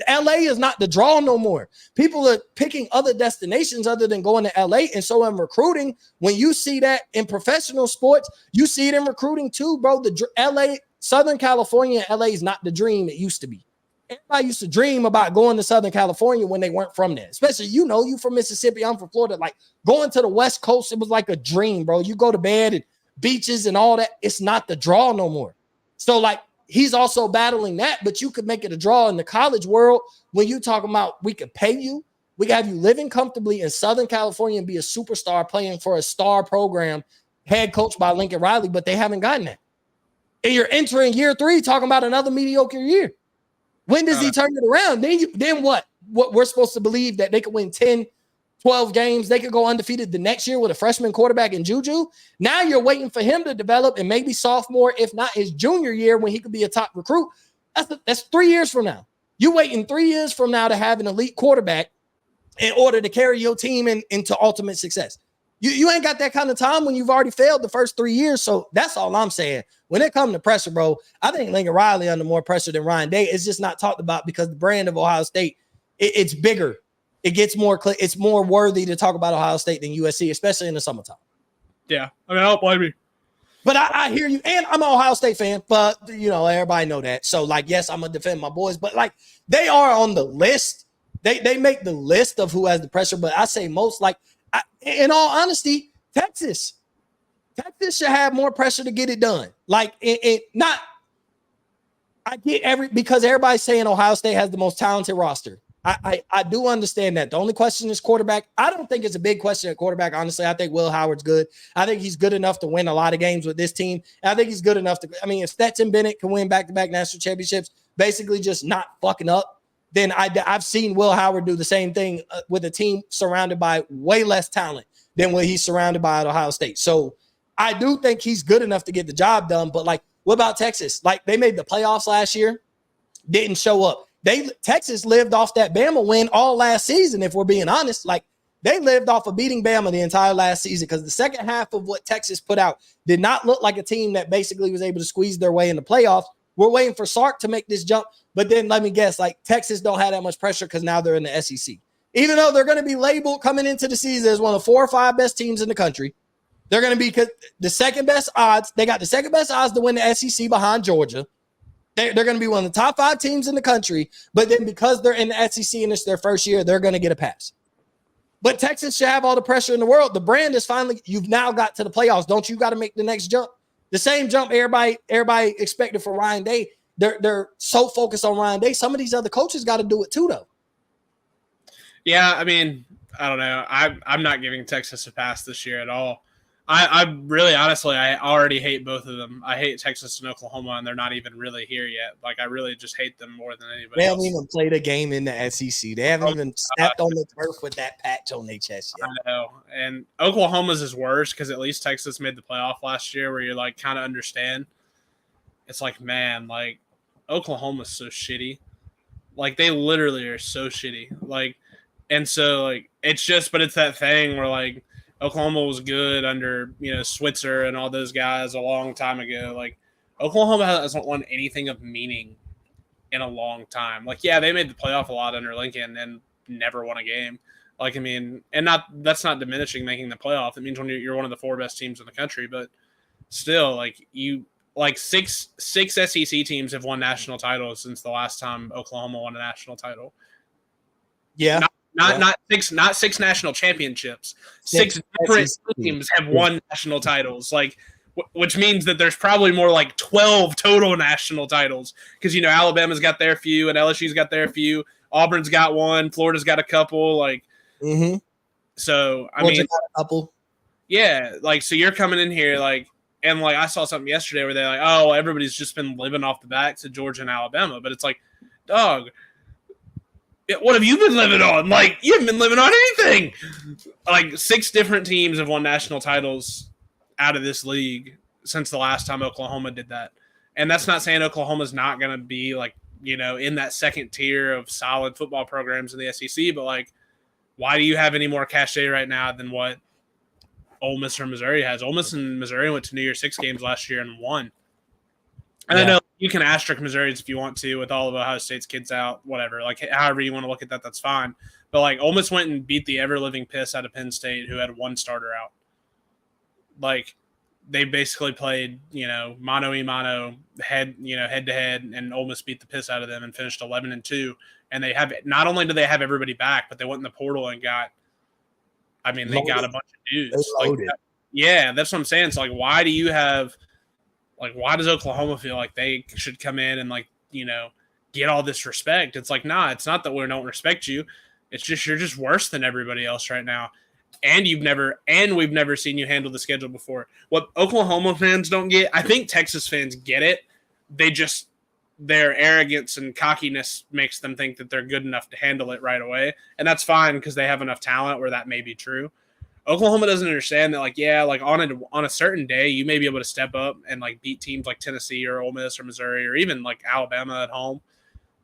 LA is not the draw no more. People are picking other destinations other than going to LA. And so in recruiting, when you see that in professional sports, you see it in recruiting too, bro. The LA, Southern California, LA is not the dream it used to be. Everybody used to dream about going to Southern California when they weren't from there. Especially, you from Mississippi, I'm from Florida. Like, going to the West Coast, it was like a dream, bro. You go to bed and beaches and all that. It's not the draw no more. So, like, he's also battling that, but you could make it a draw in the college world when you talking about we could pay you. We can have you living comfortably in Southern California and be a superstar playing for a star program, head coached by Lincoln Riley, but they haven't gotten that. And you're entering year 3 talking about another mediocre year. When does he turn it around? Then what? What we're supposed to believe that they could win 10, 12 games. They could go undefeated the next year with a freshman quarterback in Juju. Now you're waiting for him to develop and maybe sophomore, if not his junior year, when he could be a top recruit. That's 3 years from now. You waiting 3 years from now to have an elite quarterback in order to carry your team into ultimate success. You ain't got that kind of time when you've already failed the first 3 years. So that's all I'm saying. When it comes to pressure, bro, I think Lincoln Riley under more pressure than Ryan Day. It's just not talked about because the brand of Ohio State, it's bigger. It gets more, it's more worthy to talk about Ohio State than USC, especially in the summertime. Yeah. I mean, I don't blame you. But I hear you. And I'm an Ohio State fan, but, everybody know that. So, yes, I'm going to defend my boys. But, they are on the list. They make the list of who has the pressure. But I say most, in all honesty, Texas should have more pressure to get it done. I get because everybody's saying Ohio State has the most talented roster. I do understand that. The only question is quarterback. I don't think it's a big question at quarterback, honestly. I think Will Howard's good. I think he's good enough to win a lot of games with this team. And I think he's good enough if Stetson Bennett can win back-to-back national championships, basically just not fucking up, then I've seen Will Howard do the same thing with a team surrounded by way less talent than what he's surrounded by at Ohio State. So I do think he's good enough to get the job done. But what about Texas? They made the playoffs last year, didn't show up. Texas lived off that Bama win all last season, if we're being honest. They lived off of beating Bama the entire last season because the second half of what Texas put out did not look like a team that basically was able to squeeze their way in the playoffs. We're waiting for Sark to make this jump. But then let me guess, Texas don't have that much pressure because now they're in the SEC. Even though they're going to be labeled coming into the season as one of the 4 or 5 best teams in the country, they're going to be the second best odds. They got the second best odds to win the SEC behind Georgia. They're going to be one of the top 5 teams in the country. But then because they're in the SEC and it's their first year, they're going to get a pass. But Texas should have all the pressure in the world. The brand is finally, you've now got to the playoffs. Don't you got to make the next jump? The same jump everybody expected for Ryan Day. They're so focused on Ryan Day. Some of these other coaches got to do it too, though. Yeah, I mean, I don't know. I'm not giving Texas a pass this year at all. I really, honestly, I already hate both of them. I hate Texas and Oklahoma, and they're not even really here yet. I really just hate them more than anybody else. They haven't even played a game in the SEC. They haven't even stepped on the turf with that patch on their chest yet. I know. And Oklahoma's is worse because at least Texas made the playoff last year where you're kind of understand. It's man, Oklahoma's so shitty. They literally are so shitty. And so, it's just, but it's that thing where, Oklahoma was good under, Switzer and all those guys a long time ago. Oklahoma hasn't won anything of meaning in a long time. Yeah, they made the playoff a lot under Lincoln and never won a game. That's not diminishing making the playoff. It means when you're one of the 4 best teams in the country, but still, six SEC teams have won national titles since the last time Oklahoma won a national title. Yeah. Not six national championships. 6 different teams have won national titles. Which means that there's probably more 12 total national titles because Alabama's got their few and LSU's got their few. Auburn's got one. Florida's got a couple. So I mean, got a couple. Yeah, so you're coming in here and I saw something yesterday where they're oh, everybody's just been living off the backs of Georgia and Alabama, but it's dog. What have you been living on? You haven't been living on anything. 6 different teams have won national titles out of this league since the last time Oklahoma did that. And that's not saying Oklahoma's not going to be in that second tier of solid football programs in the SEC, but why do you have any more cachet right now than what Ole Miss or Missouri has? Ole Miss and Missouri went to New Year's Six games last year and won. And I know you can asterisk Missouri's if you want to with all of Ohio State's kids out, whatever. However you want to look at that, that's fine. But Ole Miss went and beat the ever-living piss out of Penn State, who had 1 starter out. They basically played, mano-a-mano, head-to-head, and Ole Miss beat the piss out of them and finished 11-2. And they have, not only do they have everybody back, but they went in the portal and got a bunch of dudes. Yeah, that's what I'm saying. So, why do you have – why does Oklahoma feel like they should come in and, get all this respect? It's nah, it's not that we don't respect you. It's just you're just worse than everybody else right now. and we've never seen you handle the schedule before. What Oklahoma fans don't get, I think Texas fans get it. Their arrogance and cockiness makes them think that they're good enough to handle it right away, and that's fine because they have enough talent where that may be true. Oklahoma doesn't understand that, like, yeah, like on a certain day, you may be able to step up and like beat teams like Tennessee or Ole Miss or Missouri or even like Alabama at home.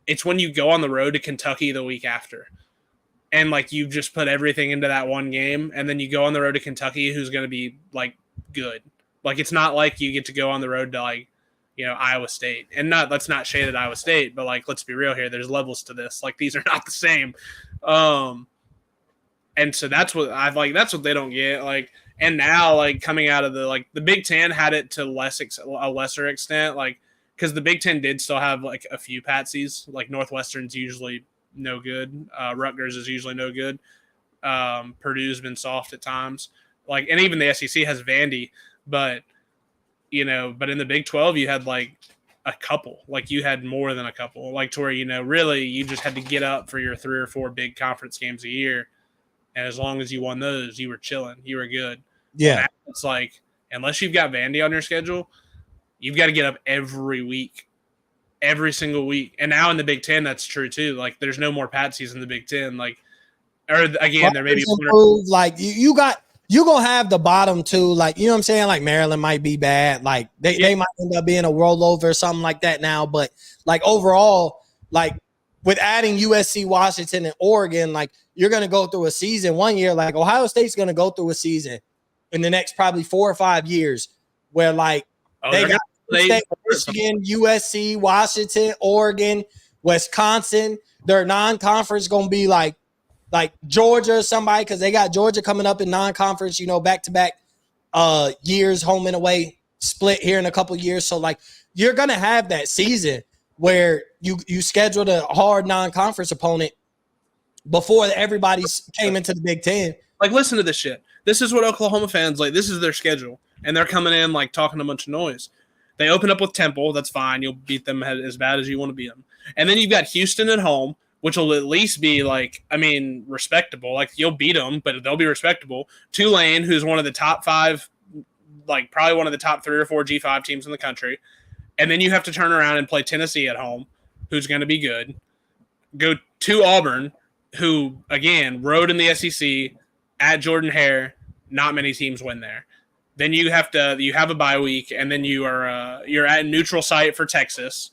It's when you go on the road to Kentucky the week after, and like you've just put everything into that one game, and then you go on the road to Kentucky, who's going to be like good. Like, it's not like you get to go on the road to like, Iowa State, and let's not shade at Iowa State, but like, let's be real here. There's levels to this. Like, these are not the same. And so that's what they don't get. Like, and now, like, coming out of the Big Ten had it to a lesser extent, like, because the Big Ten did still have like a few patsies. Like, Northwestern's usually no good. Rutgers is usually no good. Purdue's been soft at times. Like, and even the SEC has Vandy, but but in the Big 12 you had like a couple. Like, you had more than a couple. Like, to where really you just had to get up for your 3 or 4 big conference games a year. And as long as you won those, you were chilling. You were good. Yeah. Well, it's like, unless you've got Vandy on your schedule, you've got to get up every week, every single week. And now in the Big Ten, that's true too. Like, there's no more patsies in the Big Ten. Like, or again, there may be like you gonna have the bottom two. Like, you know what I'm saying? Like, Maryland might be bad. Like, they might end up being a rollover or something like that now. But like, overall, like, with adding USC, Washington, and Oregon, like, you're going to go through a season one year. Like, Ohio State's going to go through a season in the next probably 4 or 5 years where, like, they got Michigan, USC, Washington, Oregon, Wisconsin. Their non-conference going to be like Georgia or somebody, because they got Georgia coming up in non-conference, back-to-back years, home and away, split here in a couple years. So, like, you're going to have that season where you scheduled a hard non-conference opponent before everybody came into the Big Ten. Like, listen to this shit. This is what Oklahoma fans like. This is their schedule, and they're coming in like talking a bunch of noise. They open up with Temple. That's fine. You'll beat them as bad as you want to beat them. And then you've got Houston at home, which will at least be like, respectable. Like, you'll beat them, but they'll be respectable. Tulane, who's one of the top 5, like probably one of the top 3 or 4 G5 teams in the country. And then you have to turn around and play Tennessee at home, who's going to be good. Go to Auburn, who, again, rode in the SEC at Jordan-Hare. Not many teams win there. Then you have a bye week, and then you're at a neutral site for Texas.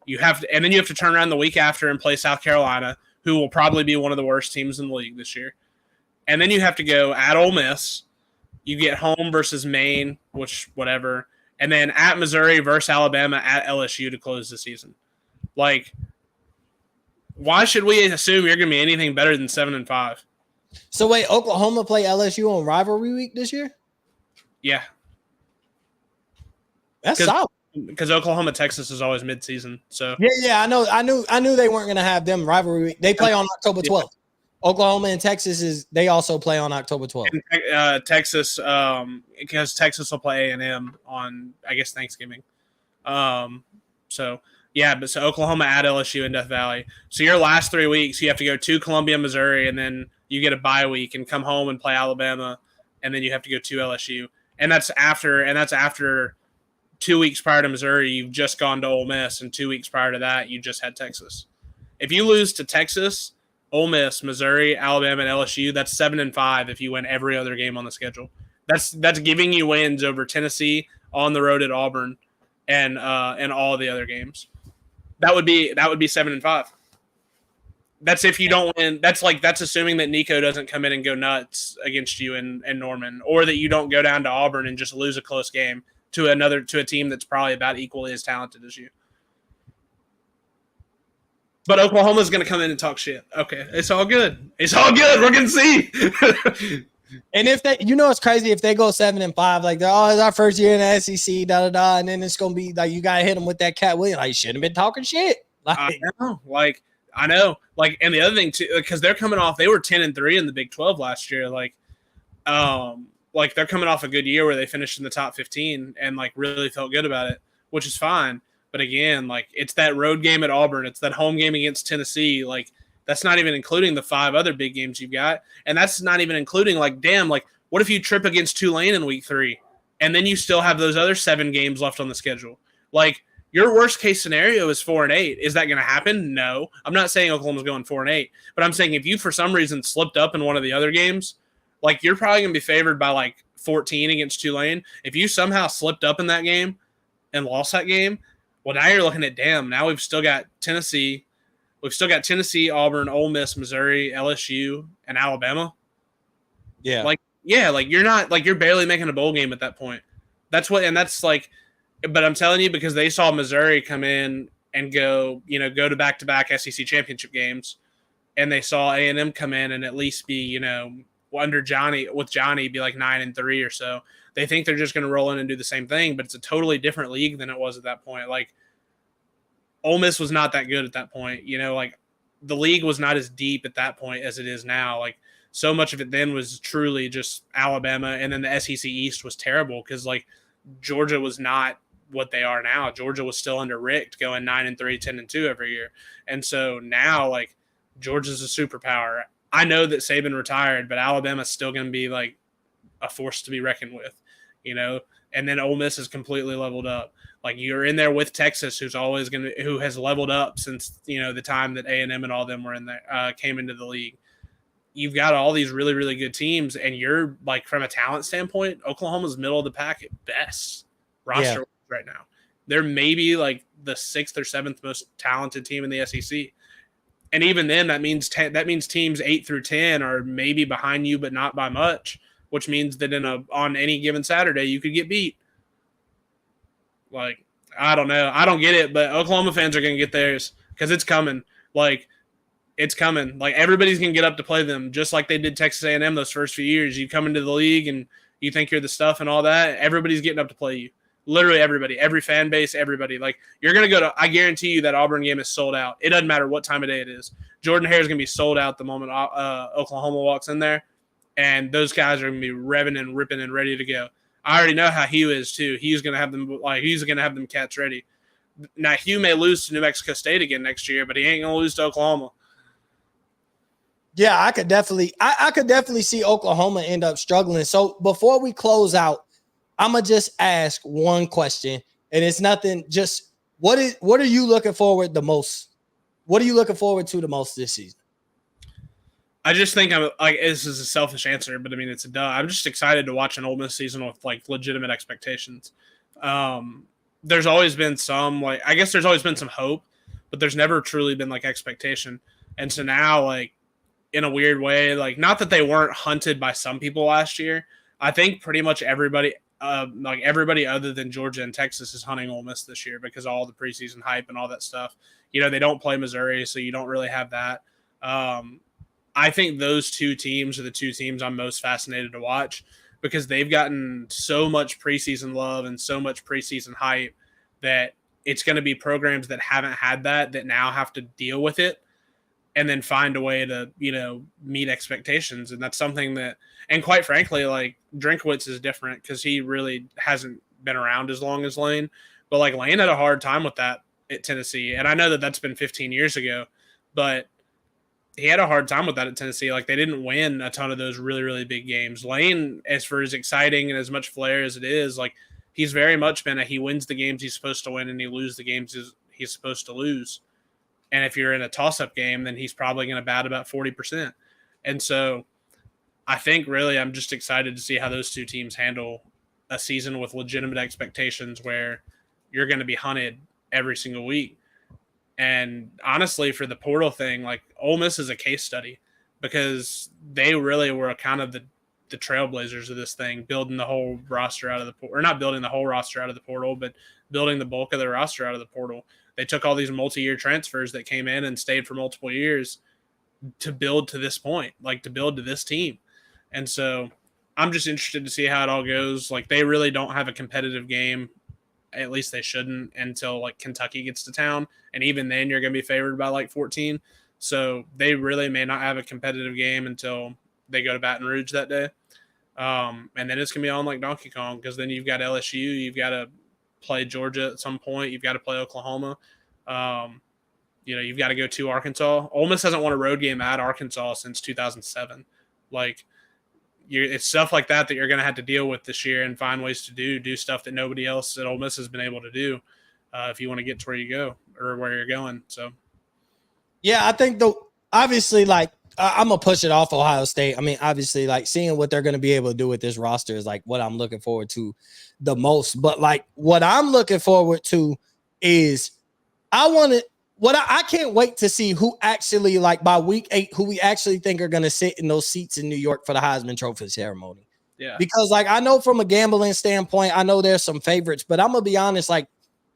And then you have to turn around the week after and play South Carolina, who will probably be one of the worst teams in the league this year. And then you have to go at Ole Miss. You get home versus Maine, which whatever. And then at Missouri versus Alabama at LSU to close the season. Like, why should we assume you're going to be anything better than 7-5? So wait, Oklahoma play LSU on rivalry week this year? Yeah, that's solid. Because Oklahoma Texas is always midseason. So yeah, I knew they weren't going to have them rivalry week. They play on October 12th. Oklahoma and Texas they also play on October 12th. And, Texas, because Texas will play A&M on, I guess, Thanksgiving. So Oklahoma at LSU in Death Valley. So your last 3 weeks, you have to go to Columbia, Missouri, and then you get a bye week and come home and play Alabama, and then you have to go to LSU. And that's after 2 weeks prior to Missouri, you've just gone to Ole Miss, and 2 weeks prior to that, you just had Texas. If you lose to Texas, Ole Miss, Missouri, Alabama, and LSU, that's 7-5 if you win every other game on the schedule. That's giving you wins over Tennessee, on the road at Auburn, and all the other games. That would be 7-5. That's if you don't win. That's assuming that Nico doesn't come in and go nuts against you and Norman, or that you don't go down to Auburn and just lose a close game to a team that's probably about equally as talented as you. But Oklahoma's going to come in and talk shit. Okay, it's all good. It's all good. We're going to see. And if they, it's crazy if they go 7-5, like, oh, it's our first year in the SEC, and then it's going to be like, you got to hit them with that Cat Williams. Like, you shouldn't have been talking shit. Like, I know. Like, and the other thing too, because they're coming off, they were 10-3 in the Big 12 last year. Like they're coming off a good year where they finished in the top 15 and like really felt good about it, which is fine. But again, like, it's that road game at Auburn, it's that home game against Tennessee. Like, That's not even including the 5 other big games you've got. And that's not even including, like, damn, like, what if you trip against Tulane in week 3 and then you still have those other 7 games left on the schedule? Like, your worst case scenario is 4-8. Is that going to happen? No. I'm not saying Oklahoma's going 4-8, but I'm saying if you for some reason slipped up in one of the other games, like, you're probably going to be favored by like 14 against Tulane. If you somehow slipped up in that game and lost that game, well, now you're looking at, damn, now we've still got Tennessee. We've still got Tennessee, Auburn, Ole Miss, Missouri, LSU, and Alabama. Yeah. Like you're barely making a bowl game at that point. But I'm telling you, because they saw Missouri come in and go to back-to-back SEC championship games, and they saw A&M come in and at least be, under Johnny be like 9-3 or so. They think they're just going to roll in and do the same thing, but it's a totally different league than it was at that point. Like, Ole Miss was not that good at that point. Like, the league was not as deep at that point as it is now. Like, so much of it then was truly just Alabama, and then the SEC East was terrible because, like, Georgia was not what they are now. Georgia was still under Richt going 9-3, 10-2 every year. And so now, like, Georgia's a superpower. I know that Saban retired, but Alabama's still going to be like a force to be reckoned with, and then Ole Miss is completely leveled up. Like, you're in there with Texas, who has leveled up since, the time that A&M and all them were in there, came into the league. You've got all these really, really good teams, and you're, like, from a talent standpoint, Oklahoma's middle of the pack at best roster right now. They're maybe like the 6th or 7th most talented team in the SEC. And even then, that means teams 8 through 10 are maybe behind you, but not by much, which means that on any given Saturday, you could get beat. Like, I don't know. I don't get it, but Oklahoma fans are going to get theirs because it's coming. Like, it's coming. Like, everybody's going to get up to play them, just like they did Texas A&M those first few years. You come into the league and you think you're the stuff and all that. Everybody's getting up to play you. Literally everybody, every fan base, everybody. Like, you're going to go to – I guarantee you that Auburn game is sold out. It doesn't matter what time of day it is. Jordan Hare is going to be sold out the moment Oklahoma walks in there, and those guys are going to be revving and ripping and ready to go. I already know how Hugh is too. He's going to have them cats ready. Now, Hugh may lose to New Mexico State again next year, but he ain't going to lose to Oklahoma. Yeah, I could definitely see Oklahoma end up struggling. So before we close out, I'm gonna just ask one question, and it's nothing. Just what are you looking forward the most? What are you looking forward to the most this season? I just think I'm like, this is a selfish answer, but I mean, it's a duh. I'm just excited to watch an Ole Miss season with like legitimate expectations. There's always been some there's always been some hope, but there's never truly been like expectation. And so now, like, in a weird way, like, not that they weren't hunted by some people last year. I think pretty much everybody other than Georgia and Texas is hunting Ole Miss this year because of all the preseason hype and all that stuff. They don't play Missouri, so you don't really have that. I think those 2 teams are the 2 teams I'm most fascinated to watch because they've gotten so much preseason love and so much preseason hype that it's going to be programs that haven't had that now have to deal with it and then find a way to, meet expectations. And that's something that, and quite frankly, like, Drinkwitz is different because he really hasn't been around as long as Lane. But, like, Lane had a hard time with that at Tennessee. And I know that that's been 15 years ago, but he had a hard time with that at Tennessee. Like, they didn't win a ton of those really, really big games. Lane, as for as exciting and as much flair as it is, like, he's very much been he wins the games he's supposed to win and he loses the games he's supposed to lose. And if you're in a toss-up game, then he's probably going to bat about 40%. And so I think really I'm just excited to see how those 2 teams handle a season with legitimate expectations where you're going to be hunted every single week. And honestly, for the portal thing, like, Ole Miss is a case study because they really were kind of the trailblazers of this thing, building the whole roster out of the portal, or not building the whole roster out of the portal, but building the bulk of the roster out of the portal. They took all these multi-year transfers that came in and stayed for multiple years to build to this point, like to build to this team. And so I'm just interested to see how it all goes. Like, they really don't have a competitive game. At least they shouldn't until like Kentucky gets to town. And even then you're going to be favored by like 14. So they really may not have a competitive game until they go to Baton Rouge that day. And then it's going to be on like Donkey Kong because then you've got LSU, you've got to play Georgia at some point, you've got to play Oklahoma. You've got to go to Arkansas. Ole Miss hasn't won a road game at Arkansas since 2007. Like, it's stuff like that you're going to have to deal with this year and find ways to do stuff that nobody else at Ole Miss has been able to do if you want to get to where you go or where you're going. So, yeah, I think obviously, like, I'm going to push it off Ohio State. I mean, obviously, like, seeing what they're going to be able to do with this roster is, like, what I'm looking forward to the most. But, like, what I'm looking forward to is I can't wait to see who actually, like, by week 8, who we actually think are going to sit in those seats in New York for the Heisman Trophy ceremony. Yeah. Because, like, I know from a gambling standpoint, I know there's some favorites, but I'm going to be honest, like,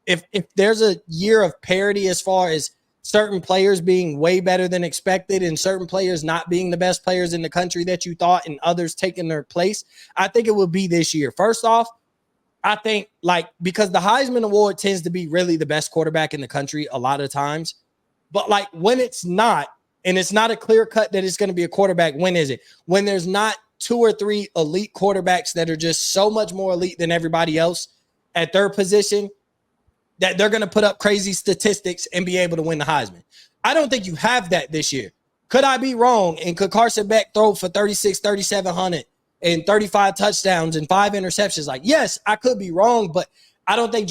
if there's a year of parity as far as certain players being way better than expected and certain players not being the best players in the country that you thought and others taking their place, I think it will be this year. First off, I think, like, because the Heisman Award tends to be really the best quarterback in the country a lot of times, but, like, when it's not, and it's not a clear cut that it's going to be a quarterback, when is it? When there's not 2 or 3 elite quarterbacks that are just so much more elite than everybody else at their position that they're going to put up crazy statistics and be able to win the Heisman. I don't think you have that this year. Could I be wrong? And could Carson Beck throw for 3,700 and 35 touchdowns and 5 interceptions? Like, yes, I could be wrong, but I don't think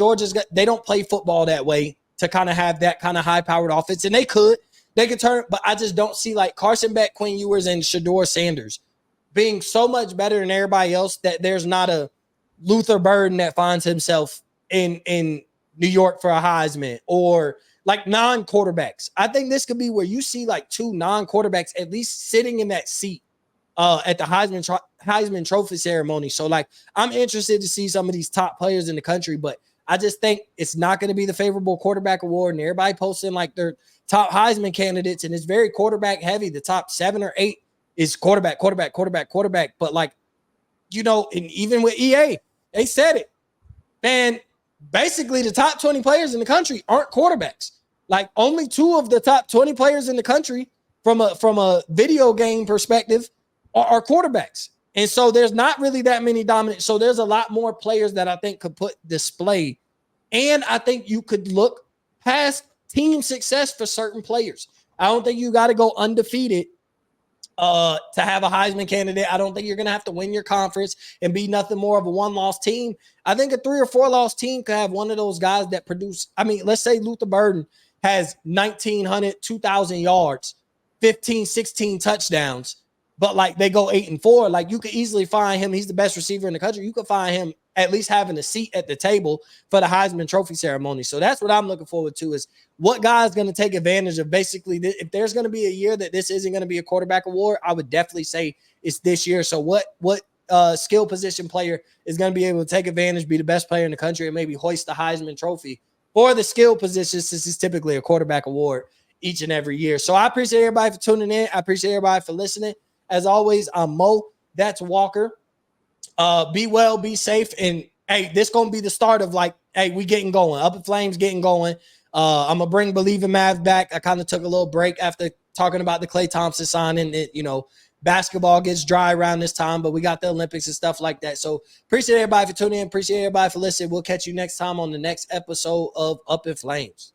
they don't play football that way to kind of have that kind of high-powered offense. And they could turn, but I just don't see, like, Carson Beck, Quinn Ewers, and Shedeur Sanders being so much better than everybody else that there's not a Luther Burden that finds himself in New York for a Heisman, or like non-quarterbacks. I think this could be where you see like 2 non-quarterbacks at least sitting in that seat at the Heisman Trophy ceremony. So, like, I'm interested to see some of these top players in the country, but I just think it's not going to be the favorable quarterback award, and everybody posting like their top Heisman candidates, and it's very quarterback heavy. The top 7 or 8 is quarterback. But, like, and even with EA, they said it, man. Basically, the top 20 players in the country aren't quarterbacks. Like, only 2 of the top 20 players in the country from a video game perspective are quarterbacks. And so there's not really that many dominant. So there's a lot more players that I think could put display. And I think you could look past team success for certain players. I don't think you got to go undefeated to have a Heisman candidate. I don't think you're going to have to win your conference and be nothing more of a 1-loss team. I think a 3 or 4-loss team could have one of those guys that produce. I mean, let's say Luther Burden has 1,900, 2,000 yards, 15, 16 touchdowns, but, like, they go 8-4. Like, you could easily find him. He's the best receiver in the country. You could find him at least having a seat at the table for the Heisman Trophy ceremony. So that's what I'm looking forward to, is what guy is going to take advantage of basically if there's going to be a year that this isn't going to be a quarterback award, I would definitely say it's this year. So what skill position player is going to be able to take advantage, be the best player in the country, and maybe hoist the Heisman Trophy for the skill position, since it's typically a quarterback award each and every year. So I appreciate everybody for tuning in. I appreciate everybody for listening. As always, I'm Mo. That's Walker. Be well, be safe, and hey, this gonna be the start of, like, hey, we getting going. Up in Flames getting going. I'm gonna bring Believe in Mav back. I kind of took a little break after talking about the Klay Thompson signing. Basketball gets dry around this time, but we got the Olympics and stuff like that. So appreciate everybody for tuning in. Appreciate everybody for listening. We'll catch you next time on the next episode of Up in Flames.